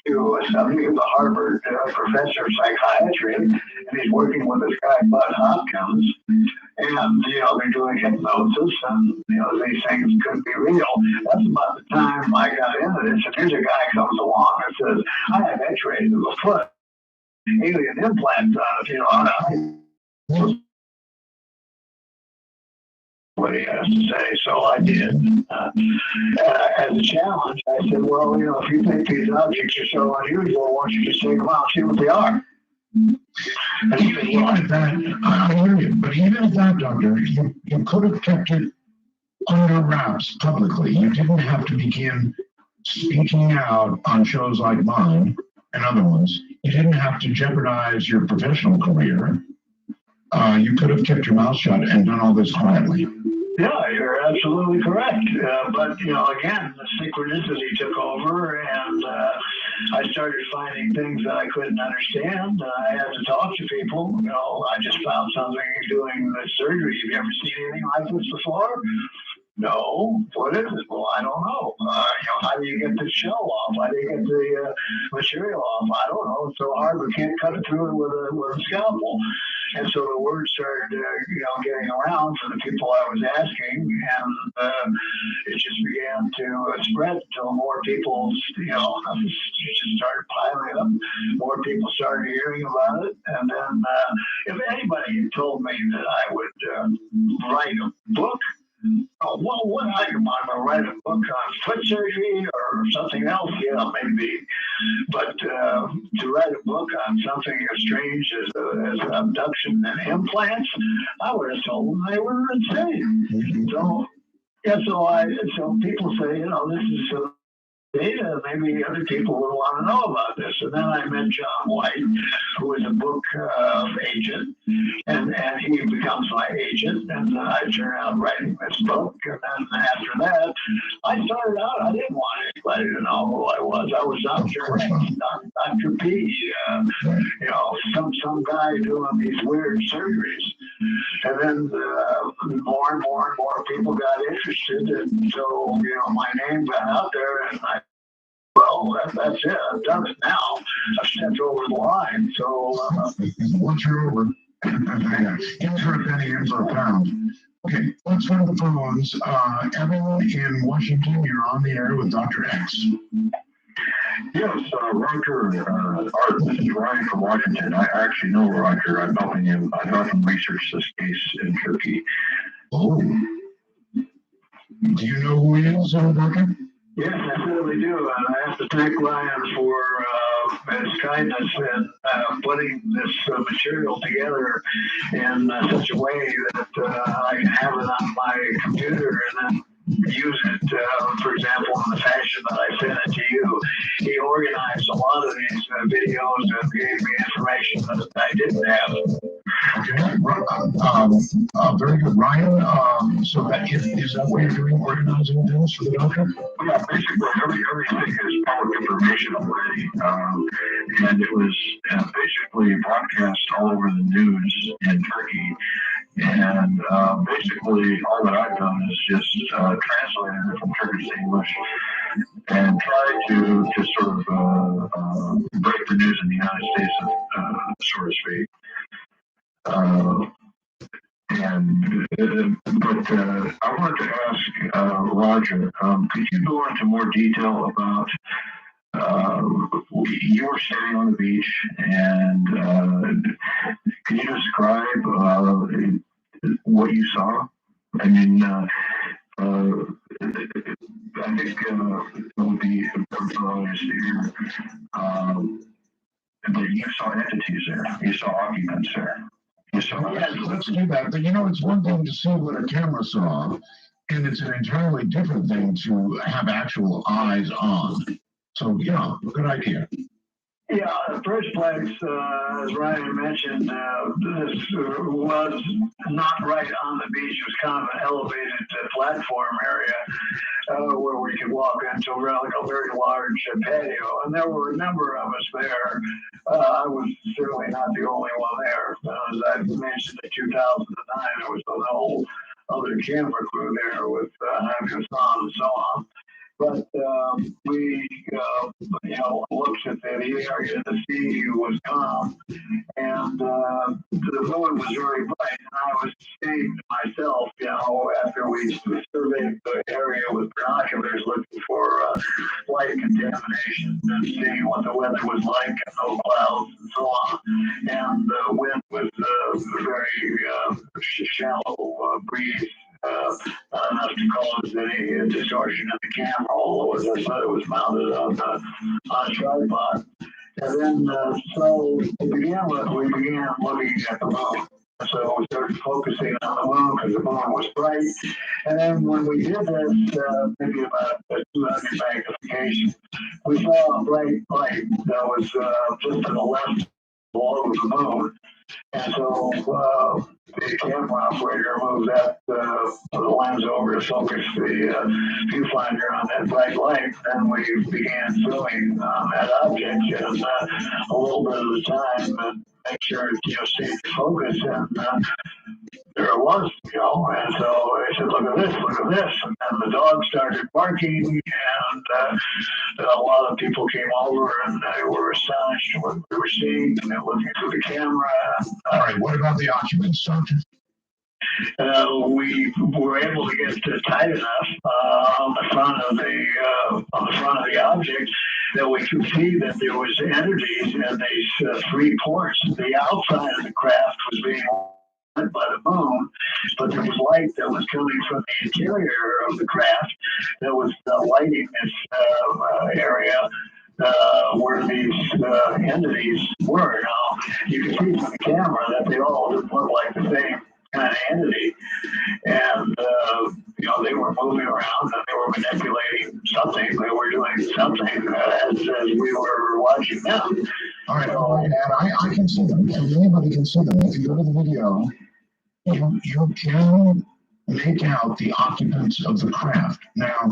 to somebody who's a Harvard professor of psychiatry, and he's working with this guy, Bud Hopkins, and, they're doing hypnosis, and, these things could be real. That's about the time I got into this, and here's a guy comes along and says, I have x-rays of the foot, alien implants on it, what he has to say, so I did. As a challenge, I said, well, if you think these objects are so unusual, why don't you just take them out and see what they are? And even at that, I hear you, but even at that, Doctor, you could have kept it under wraps publicly. You didn't have to begin speaking out on shows like mine and other ones. You didn't have to jeopardize your professional career. You could have kept your mouth shut and done all this quietly. Yeah, you're absolutely correct. But, again, the synchronicity took over, and I started finding things that I couldn't understand. I had to talk to people. I just found something doing the surgery. Have you ever seen anything like this before? No. What is it? Well, I don't know. How do you get the shell off? How do you get the material off? I don't know. It's so hard we can't cut it through it with a scalpel. And so the word started, getting around for the people I was asking, and it just began to spread until more people, it just started piling up. More people started hearing about it, and then if anybody had told me that I would write a book. Oh, well, what item? I'm going to write a book on foot surgery or something else. Yeah, maybe. But to write a book on something as strange as abduction and implants, I would have told them they were insane. So, yeah, so people say, this is data, maybe other people would want to know about this. And then I met John White, who is a book agent, and he becomes my agent, and I turn out writing this book. And then after that, I started out, I didn't want anybody to know who I was. I was Dr. P, some guy doing these weird surgeries. And then more and more people got interested, and so, my name got out there, and that's it. I've done it now. I've stepped over the line. So once you're over, in for a penny, in for a pound. Okay, let's run the phones. Evan in Washington, you're on the air with Dr. X. Yes, Roger. This is Ryan from Washington. I actually know Roger. I'm helping him. I've helped him research this case in Turkey. Oh. Do you know who he is, Doctor? Yes, I certainly do. And I have to thank Ryan for his kindness in putting this material together in such a way that I can have it on my computer and then use it, for example, in the fashion that I sent it to you. He organized a lot of these videos and gave me information that I didn't have. Okay, very good, Ryan. So is that what you're doing, organizing things for the doctor? Yeah, basically everything is public information already, and it was basically broadcast all over the news in Turkey. And basically, all that I've done is just translated it from Turkish to English and try to sort of break the news in the United States, so to speak. But I wanted to ask Roger, could you go into more detail about you were standing on the beach, and can you describe what you saw? I mean, I think it would be important for us to hear that you saw entities there. You saw occupants there. Yes, let's do that. But it's one thing to see what a camera saw, and it's an entirely different thing to have actual eyes on. So, good idea. Yeah, the first place, as Ryan mentioned, this was not right on the beach. It was kind of an elevated platform area where we could walk into a very large patio. And there were a number of us there. I was certainly not the only one there. As I mentioned, in 2009, there was a whole other camera crew there with Jaime Hassan and so on. But we, looked at that area. The sea was calm, and the moon was very bright. And I was saying to myself, after we surveyed the area with binoculars, looking for light contamination and seeing what the weather was like, and no clouds and so on. And the wind was very shallow breeze. Not enough to cause any distortion in the camera, although as I said, it was mounted on a tripod. And then, so we began looking at the moon. So we started focusing on the moon because the moon was bright. And then when we did this, maybe about 200 magnification, we saw a bright light that was just to the left below the moon. And so the camera operator moves the lens over to focus the viewfinder on that bright light. Then we began filming that object, and a little bit of the time, make sure it stayed focused. And there it was, and so I said, look at this. And then the dog started barking, and a lot of people came over, and they were astonished at what we were seeing, and they're looking through the camera. All right, what about the occupants, Sergeant? We were able to get tight enough on the front of the object that we could see that there was entities in these three ports. The outside of the craft was being lit by the moon, but there was light that was coming from the interior of the craft that was lighting this area where these entities were. Now, you can see from the camera that they all just look like the same kind of entity, and they were moving around and they were manipulating something. They were doing something as we were watching them. All right, and I can see them. Anybody can see them. If you go to the video, you can make out the occupants of the craft. Now,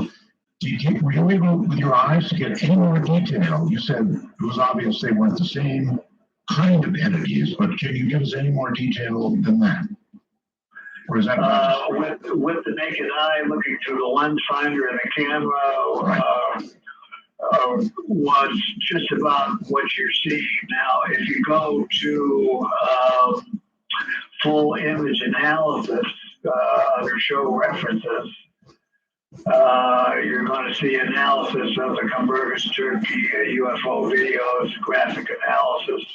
were you able, with your eyes, to get any more detail? You said it was obvious they weren't the same kind of entities, but can you give us any more detail than that? Or is that with the naked eye, looking through the lens finder and the camera, right. Was just about what you're seeing now. If you go to full image analysis under show references, you're going to see analysis of the Convergence Turkey UFO videos, graphic analysis.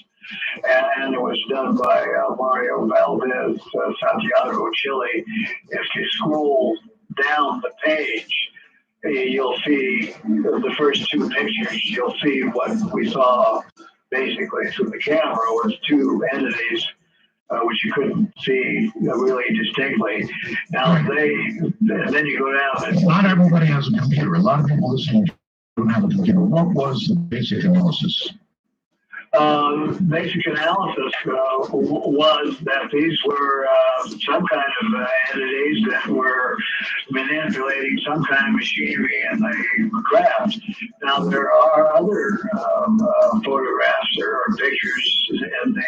And it was done by Mario Valdez, Santiago, Chile. If you scroll down the page, you'll see the first two pictures. You'll see what we saw basically through the camera was two entities, which you couldn't see really distinctly. Now then you go down. And not everybody has a computer. A lot of people listening don't have a computer. What was the basic analysis? Basic analysis was that these were some kind of entities that were manipulating some kind of machinery in the craft. Now, there are other photographs or pictures in the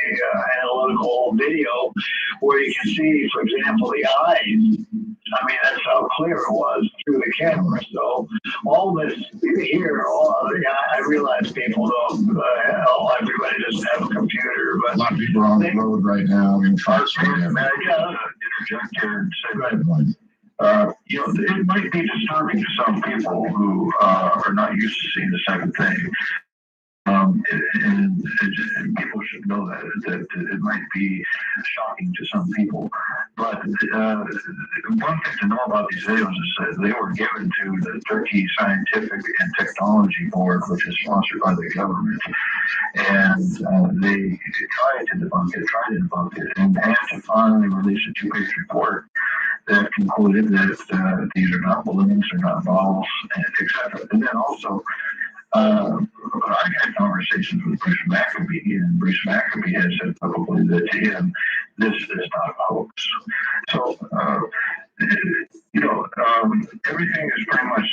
analytical video where you can see, for example, the eyes. I mean, that's how clear it was through the camera. So all this here, I realize people don't, everybody doesn't have a computer, but a lot of people are on the road right now in trucks. Interject here and say that. It might be disturbing to some people who are not used to seeing the second thing. And people should know that it might be shocking to some people. But one thing to know about these videos is that they were given to the Turkey Scientific and Technology Board, which is sponsored by the government. And they tried to debunk it, and had to finally release a 2-page report that concluded that these are not balloons, they're not balls, etc. And then also, I had conversations with Bruce Maccabee, and Bruce Maccabee has said publicly that to him, this is not a hoax. So, everything is pretty much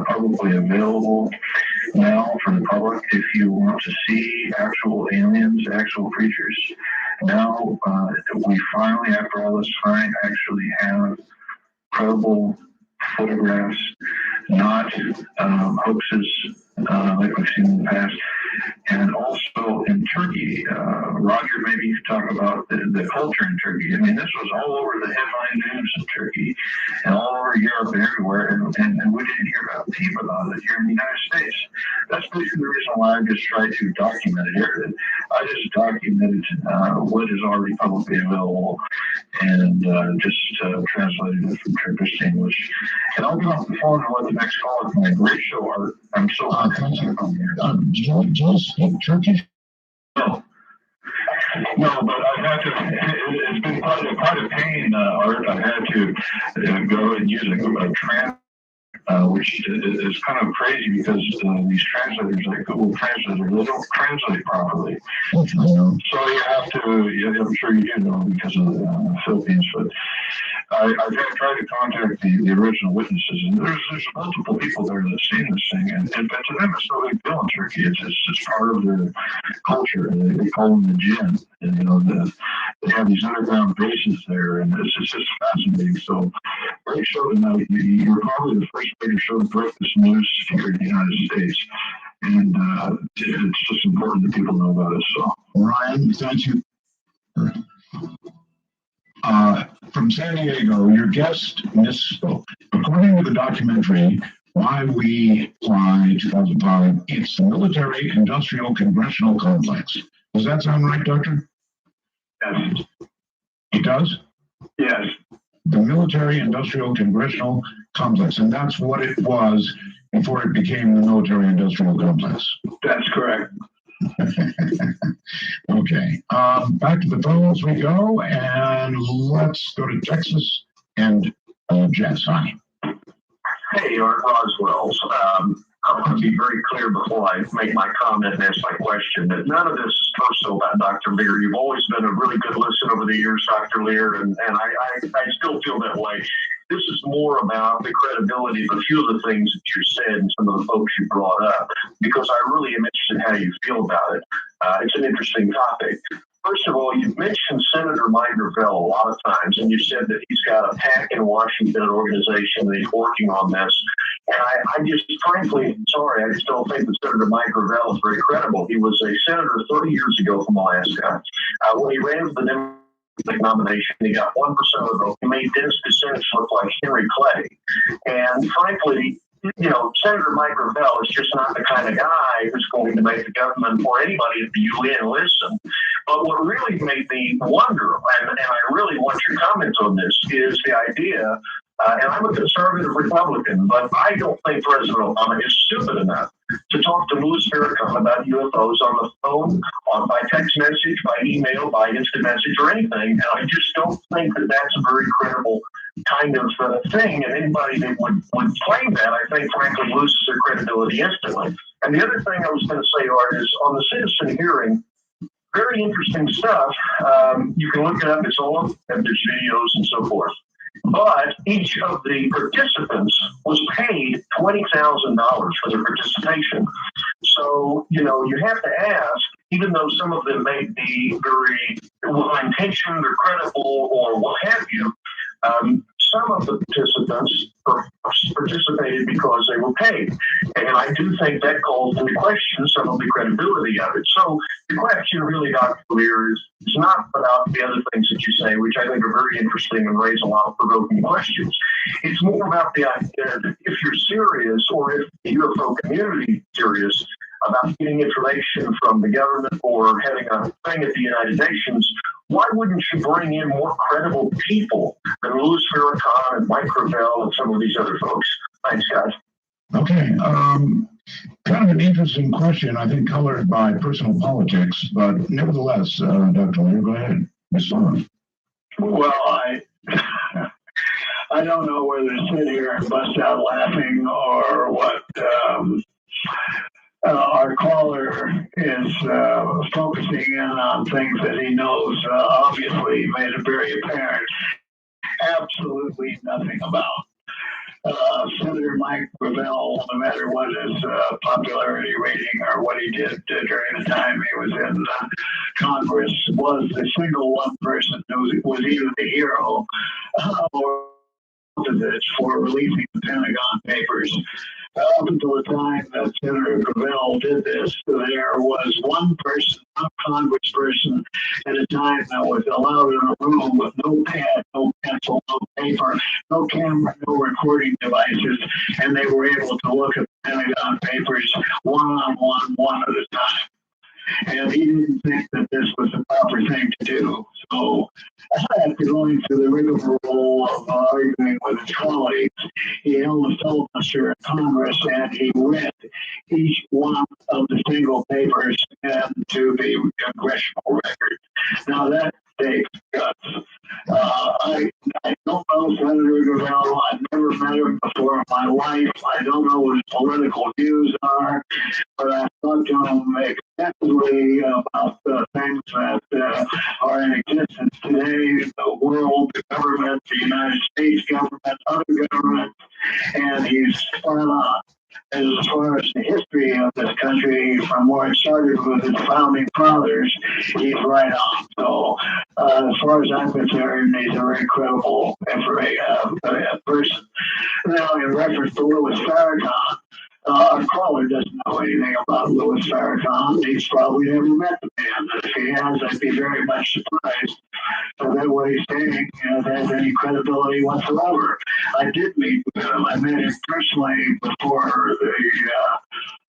publicly available now for the public. If you want to see actual aliens, actual creatures, now we finally, after all this time, actually have credible photographs, not hoaxes like we've seen in the past. And also in Turkey, Roger, maybe you could talk about the culture in Turkey. I mean, this was all over the headline news in Turkey and all over Europe and everywhere, and we didn't hear a peep about it here in the United States. That's basically the reason why I just tried to document it here. I just documented what is already publicly available and just translated it from Turkish to English. And I'll get off the phone and let the next caller come in. Great show, Art. I'm so happy to come here. Do you speak Turkish? No, but I've had to, it's been quite a pain, Art. I've had to go and use a translator which is kind of crazy because these translators, like Google Translator, they don't translate properly. So you have to, I'm sure you do know because of the Philippines, but I've tried to contact the original witnesses, and there's multiple people there that seen this thing, and but to them it's no big deal in Turkey. It's part of their culture, and they call them the jinn, and they have these underground bases there, and it's just fascinating. So, great show tonight. You're probably the first radio show to break this news here in the United States, and it's just important that people know about it. So, Ryan, thank you. From San Diego, your guest misspoke. According to the documentary, Why We Fly 2005, it's the Military Industrial Congressional Complex. Does that sound right, Doctor? yes, It does? yes. The Military Industrial Congressional Complex, and that's what it was before it became the Military Industrial Complex. That's correct. Okay, back to the phones we go, and let's go to Texas and Jess. Hi. Hey, Art Roswell's. I want to be very clear before I make my comment and ask my question that none of this is personal about Dr. Lear. You've always been a really good listener over the years, Dr. Lear, and I still feel that way. This is more about the credibility of a few of the things that you said and some of the folks you brought up, because I really am interested in how you feel about it. It's an interesting topic. First of all, you've mentioned Senator Mike Gravel a lot of times, and you said that he's got a PAC in Washington, an organization that he's working on this. And I just, frankly, sorry, I just don't think that Senator Mike Gravel is very credible. He was a senator 30 years ago from Alaska. When he ran for the Democratic nomination, he got 1% of the vote. He made Dennis DeSantis look like Henry Clay. And frankly, you know, Senator Mike Gravel is just not the kind of guy who's going to make the government or anybody at the UN listen. But what really made me wonder, and I really want your comments on this, is the idea, and I'm a conservative Republican, but I don't think President Obama is stupid enough to talk to Louis Farrakhan about UFOs on the phone, by text message, by email, by instant message, or anything. And I just don't think that that's a very credible kind of thing. And anybody that would claim that, I think, frankly, loses their credibility instantly. And the other thing I was going to say, Art, is on the citizen hearing, very interesting stuff. You can look it up. It's all up, and there's videos and so forth. But each of the participants was paid $20,000 for their participation. So, you know, you have to ask, even though some of them may be very well-intentioned or credible or what have you, some of the participants participated because they were paid. And I do think that calls into question some of the credibility of it. So the question really, Dr. Lear, is not about the other things that you say, which I think are very interesting and raise a lot of provoking questions. It's more about the idea that if you're serious, or if the UFO community is serious about getting information from the government or having a thing at the United Nations, why wouldn't you bring in more credible people than Louis Farrakhan and Mike Gravel and some of these other folks? Thanks, guys. Okay, kind of an interesting question, I think colored by personal politics, but nevertheless, Dr. Lear, go ahead. Well, I don't know whether to sit here and bust out laughing or what. Our caller is focusing in on things that he knows, obviously made it very apparent, absolutely nothing about. Senator Mike Gravel, no matter what his popularity rating or what he did during the time he was in Congress, was the single one person who was either the hero or for releasing the Pentagon Papers. Up until the time that Senator Gravel did this, there was one person, one congressperson at a time that was allowed in a room with no pad, no pencil, no paper, no camera, no recording devices, and they were able to look at the Pentagon Papers one-on-one, one at a time. And he didn't think that this was the proper thing to do. So after going through the rigmarole of arguing with his colleagues, he held a filibuster in Congress and he read each one of the single papers into the congressional record. Now that takes guts. I don't know Senator Gravel. I've never met him before in my life. I don't know what his political views are, but I've talked to him extensively about the things that are in existence today, the world, the government, the United States government, other governments, and he's spot on. As far as the history of this country, from where it started with its founding fathers, he's right on. So, as far as I'm concerned, he's a very credible person. Now, in reference to Louis Farrakhan, our caller doesn't know anything about Louis Farrakhan. He's probably never met the man. If he has, I'd be very much surprised that what he's saying has any credibility whatsoever. I did meet with him. I met him personally before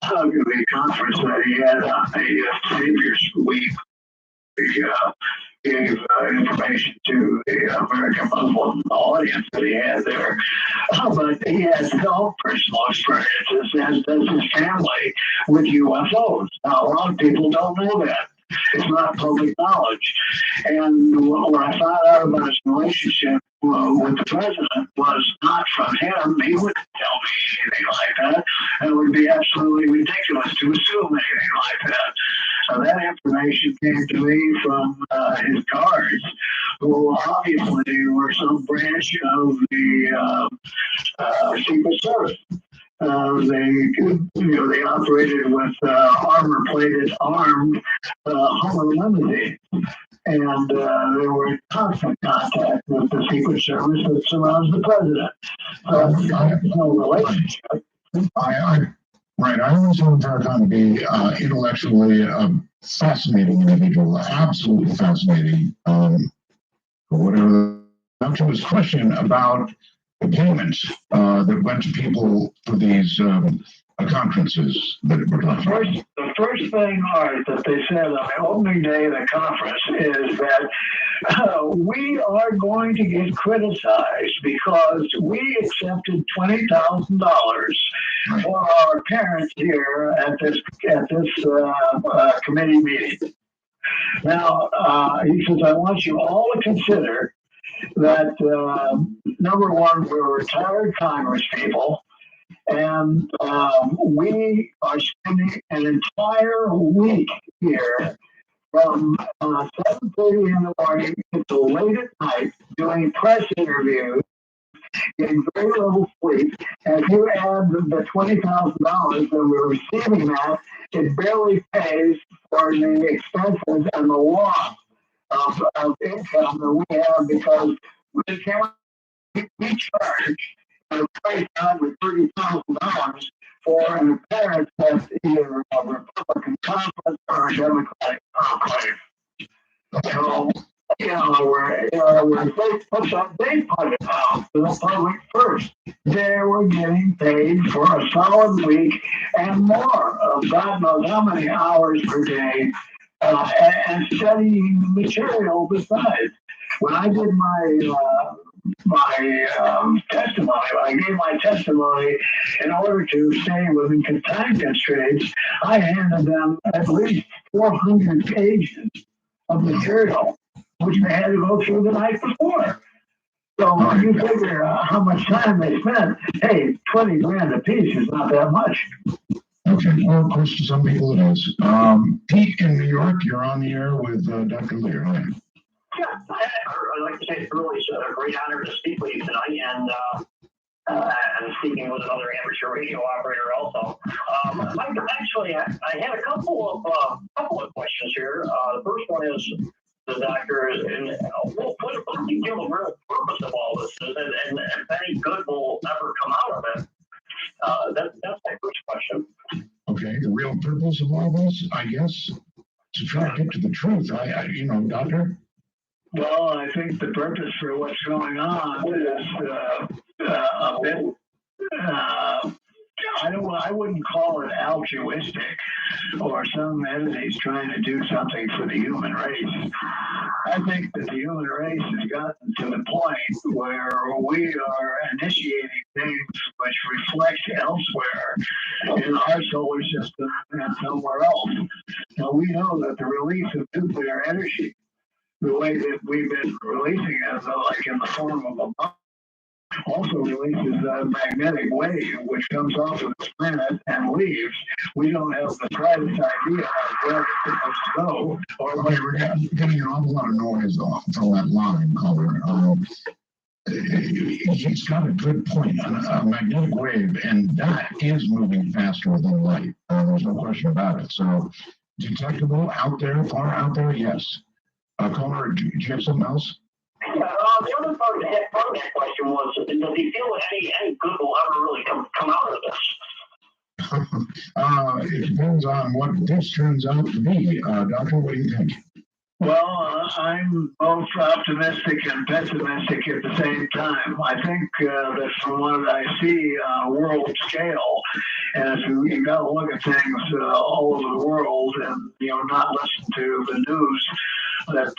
the conference that he had on the Savior's Week. He gave information to the American Muslim audience that he had there. But he has no personal experiences, as does his family, with UFOs. Now, a lot of people don't know that. It's not public knowledge. And when I found out about his relationship with the president was not from him. He wouldn't tell me anything like that. And it would be absolutely ridiculous to assume anything like that. So that information came to me from his guards, who obviously were some branch of the Secret Service. They operated with armor-plated, armed Hummer limousines, and they were in constant contact with the Secret Service that surrounds the president. So there's no relationship. Right. I always found Farrakhan to be intellectually fascinating individual, absolutely fascinating. For whatever. Now to his question about the payments that went to people for these conferences that were done. The first thing, Art, that they said on the opening day of the conference is that we are going to get criticized because we accepted $20,000 for our parents here at this committee meeting. Now, he says, I want you all to consider that, number one, we're retired Congress people, and we are spending an entire week here from 7:30 in the morning until late at night doing press interviews, getting very little sleep. And if you add the $20,000 that we're receiving now, it barely pays for the expenses and the loss of income that we have because we charge a price over $30,000 for an appearance at either a Republican conference or a Democratic conference. So, where they put up, they put it out to the public first. They were getting paid for a solid week and more of God knows how many hours per day and studying material besides. When I did my testimony, I gave my testimony in order to stay within time constraints. I handed them at least 400 pages of material, which they had to go through the night before. So when you figure how much time they spent, hey, 20 grand a piece is not that much. Okay, well, of course, to some people it is. Pete in New York, you're on the air with Dr. Lear. Right? Yeah, I'd like to say it's really a great honor to speak with you tonight, and I'm speaking with another amateur radio operator also. Actually, I had a couple of questions here. The first one is the doctor, and what do you feel the real purpose of all this is, and if any good will ever come out of it? That's my first question. Okay, the real purpose of all this, I guess, to try to get to the truth. Doctor. Well, I think the purpose for what's going on is a bit. I wouldn't call it altruistic or some entities trying to do something for the human race. I think that the human race has gotten to the point where we are initiating things which reflect elsewhere in our solar system and somewhere else. Now, we know that the release of nuclear energy the way that we've been releasing it, like in the form of a bomb, also releases a magnetic wave which comes off of the planet and leaves. We don't have the slightest idea of where it's supposed to go. Or Okay, we're getting an awful lot of noise off from that line, caller. He's got a good point, a magnetic wave, and that is moving faster than light. There's no question about it. So, detectable out there, far out there, yes. Caller, do you have something else? The other part of that question was, does he feel that any good will ever really come out of this? It depends on what this turns out to be. Doctor, what do you think? Well, I'm both optimistic and pessimistic at the same time. I think that from what I see on a world scale, as you got to look at things all over the world, and not listen to the news that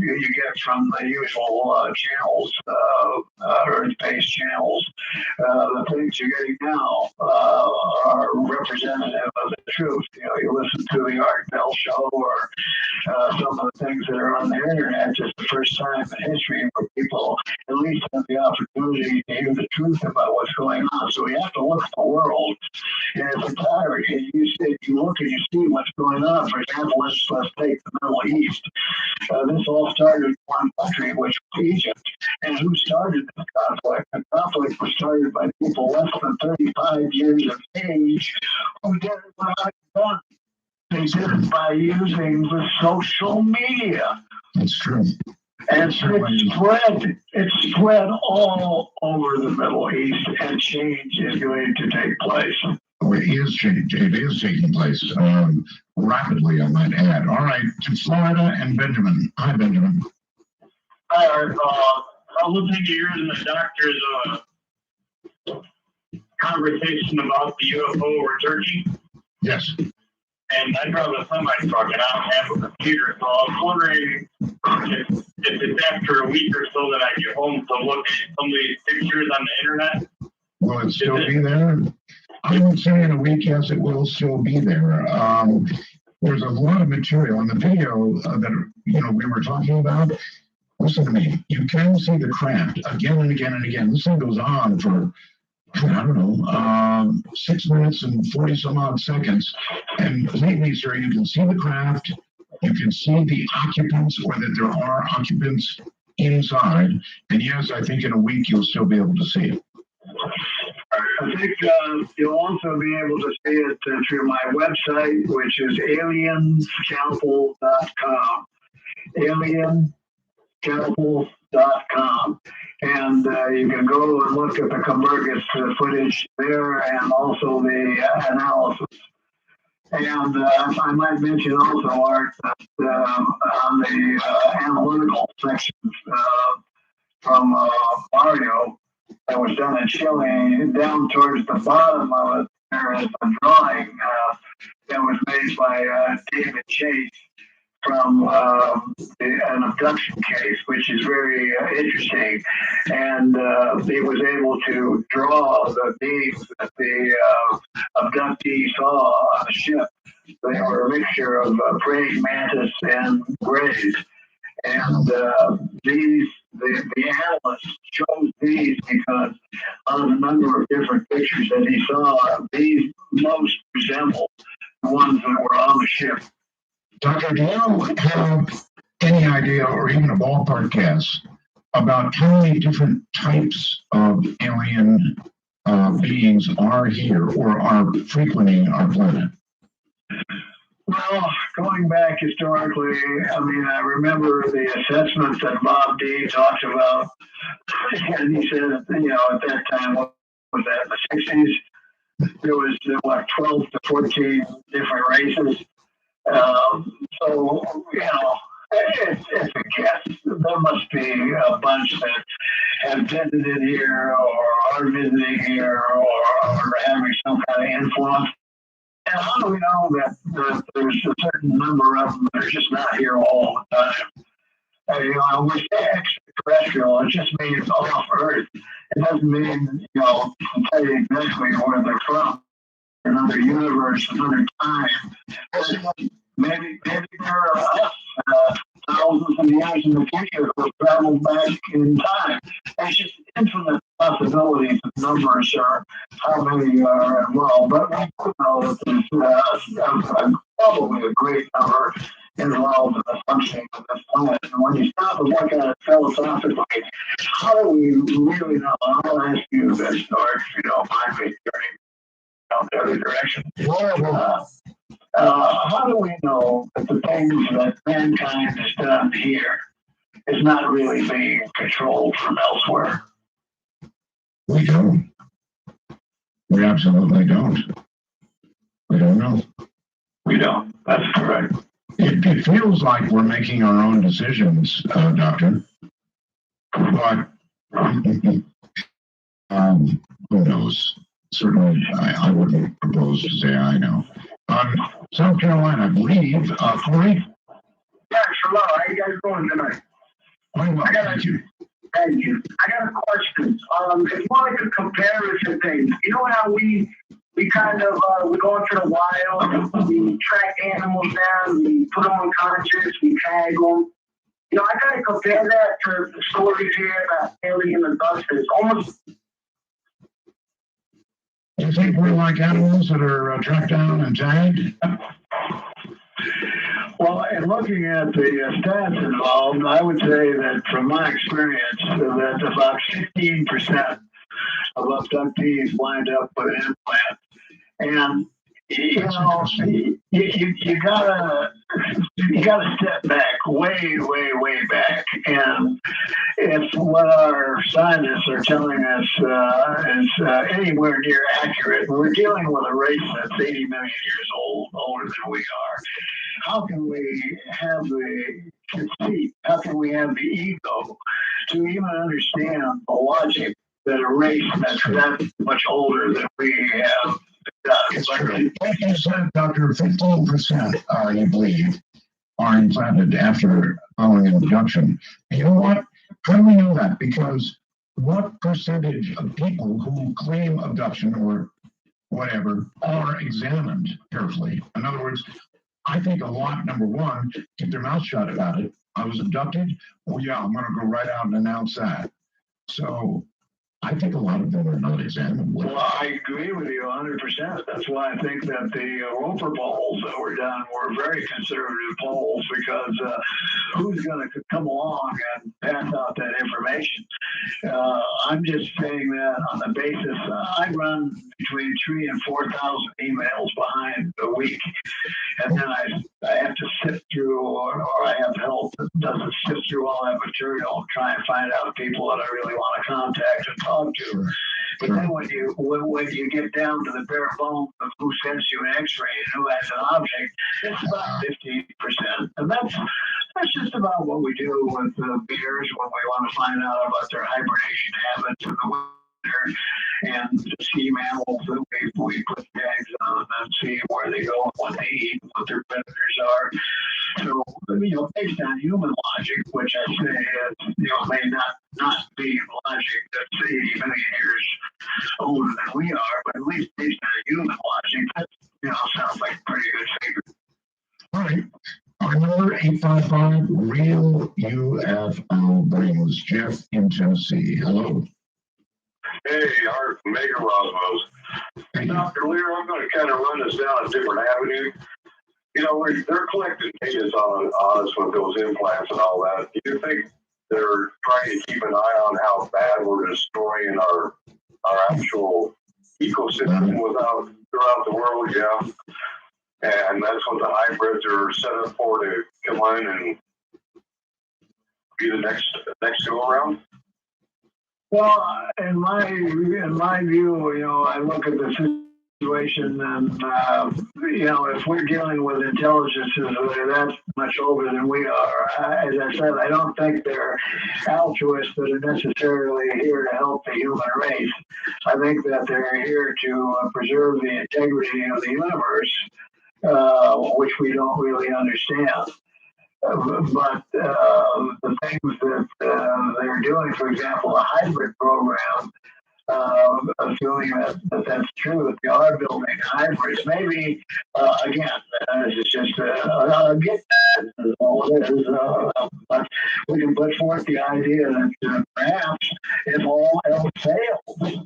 you get from the usual channels, earth-based channels. The things you're getting now are representative of the truth. You listen to the Art Bell show or some of the things that are on the internet. Just the first time in history where people at least have the opportunity to hear the truth about what's going on. So we have to look at the world in its entirety. You look and you see what's going on. For example, let's take the Middle East. This all started in one country, which was Egypt. And who started the conflict? The conflict was started by people less than 35 years of age who did it without a gun. They did it by using the social media. That's true. And it spread all over the Middle East, and change is going to take place. It is taking place rapidly, I might add. All right, to Florida and Benjamin. Hi, Benjamin. Hi, Art. I was listening to yours and the doctor's conversation about the UFO over Turkey. Yes. And I drive a semi-truck and I don't have a computer, so I was wondering if it's after a week or so that I get home to look at some of these pictures on the internet. Will it still be there? I would say in a week, yes, it will still be there. There's a lot of material in the video that we were talking about. Listen to me. You can see the craft again and again and again. This thing goes on for, I don't know, 6 minutes and 40 some odd seconds. And lately, sir, you can see the craft. You can see the occupants, or that there are occupants inside. And yes, I think in a week you'll still be able to see it. I think you'll also be able to see it through my website, which is alienscalpel.com. Alienscalpel.com. And you can go and look at the Cumbergus footage there, and also the analysis. And I might mention also, Art, that on the analytical sections from Mario that was done in Chile, down towards the bottom of it, there is a drawing that was made by David Chase from an abduction case, which is very interesting. And he was able to draw the beings that the abductee saw on the ship. They were a mixture of praying mantis and grays. And the analyst chose these because on a number of different pictures that he saw, these most resemble the ones that were on the ship. Doctor, do you have any idea, or even a ballpark guess, about how many different types of alien beings are here or are frequenting our planet? Well, going back historically, I remember the assessments that Bob D talked about, and he said, at that time, what was that, the 60s? There was, 12 to 14 different races. So, it's a guess. There must be a bunch that have visited here or are visiting here or are having some kind of influence. And how do we know that there's a certain number of them that are just not here all the time? We say extraterrestrial, it just means off Earth. It doesn't mean, to tell you exactly where they're from. Another universe, another time. maybe there are us, thousands of years in the future who travel back in time. There's just infinite possibilities of numbers or how many are involved. But we do know that there's probably a great number involved in the functioning of this planet. And when you stop and look at it philosophically, how do we really know? I'll ask you this, George, if you don't mind me turning down the other direction. How do we know that the things that mankind has done here is not really being controlled from elsewhere? We don't. We absolutely don't. We don't know. We don't. That's correct. It feels like we're making our own decisions, Doctor. But who knows? Certainly, I wouldn't propose to say I know. South Carolina, I believe, Corey? Yeah, hello. How you guys doing tonight? Very well, thank you. Thank you. I got a question. It's more like a comparison thing. You know how we kind of we go into the wild, we track animals down, we put them unconscious, we tag them. You know, I gotta compare that to the stories here about alien abductions. Almost. Do you think we're like animals that are tracked down and tagged? Well, in looking at the stats involved, I would say that from my experience, that about 15% of abductees wind up with an implant. And you know, you gotta step back, way back, and if what our scientists are telling us is anywhere near accurate, we're dealing with a race that's 80 million years old, older than we are. How can we have the conceit? How can we have the ego to even understand the logic that a race that's that much older than we have? It's true. Like you said, Doctor, 15%, you believe, are implanted after following an abduction. And you know what? How do we know that? Because what percentage of people who claim abduction or whatever are examined carefully? In other words, I think a lot, number one, keep their mouth shut about it. I was abducted. Oh, yeah, I'm going to go right out and announce that. So I think a lot of them are not examined. Well, I agree with you 100%. That's why I think that the Roper polls that were done were very conservative polls, because who's going to come along and pass out that information? I'm just saying that on the basis, I run between 3,000 and 4,000 emails behind a week. And then I have to sift through, or I have help that doesn't sift through all that material and try and find out people that I really want to contact and talk to. Sure. But then when you get down to the bare bones of who sends you an X-ray and who has an object, it's about 15%, and that's just about what we do with bears when we want to find out about their hibernation habits in the winter, and the sea mammals that we put tags on and see where they go and what they eat and what their predators are. So, you know, based on human logic, which I say is, you know, may not be logic that's 80 million years older than we are, but at least based on human logic, that, you know, sounds like a pretty good figure. All right. Our number 855 Real UFO brings Jeff in Tennessee. Hello. Hey, Art from Mega Rosmos. Thank you. Dr. Lear, I'm going to kind of run this down a different avenue. You know, they're collecting data on us with those implants and all that. Do you think they're trying to keep an eye on how bad we're destroying our actual ecosystem throughout the world? Yeah. And that's what the hybrids are set up for, to come in and be the next go around. Well, in my view, you know, I look at the situation, and you know, if we're dealing with intelligences that are that much older than we are, as I said, I don't think they're altruists that are necessarily here to help the human race. I think that they're here to preserve the integrity of the universe, which we don't really understand. But the things that they're doing, for example, a hybrid program, assuming that's true, if you are building hybrids, maybe, again, it's just a get is all it is. But we can put forth the idea that perhaps if all else fails,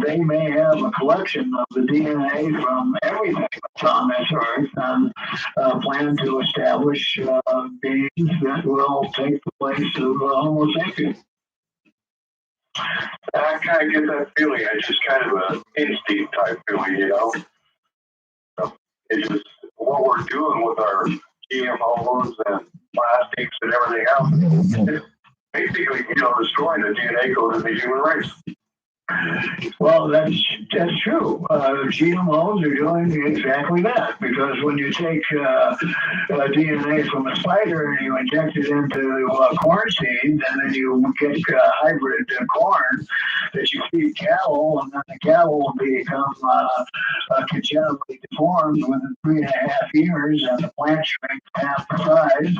they may have a collection of the DNA from everything that's on this earth and plan to establish beings that will take the place of Homo sapiens. I kind of get that feeling. I just kind of an instinct type feeling, It's just what we're doing with our GMOs and plastics and everything else. It's basically, destroying the DNA code of the human race. Well, that's true. GMOs are doing exactly that, because when you take DNA from a spider and you inject it into corn seeds, and then you get hybrid corn that you feed cattle, and then the cattle will become congenitally deformed within 3.5 years, and the plant shrinks half the size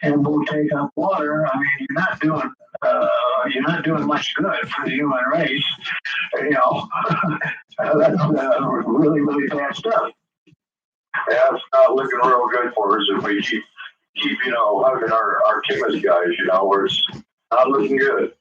and will take up water. I mean, you're not doing much good for the human race. That's really, really bad stuff. Yeah, it's not looking real good for us if we keep hugging our chemist guys, where it's not looking good.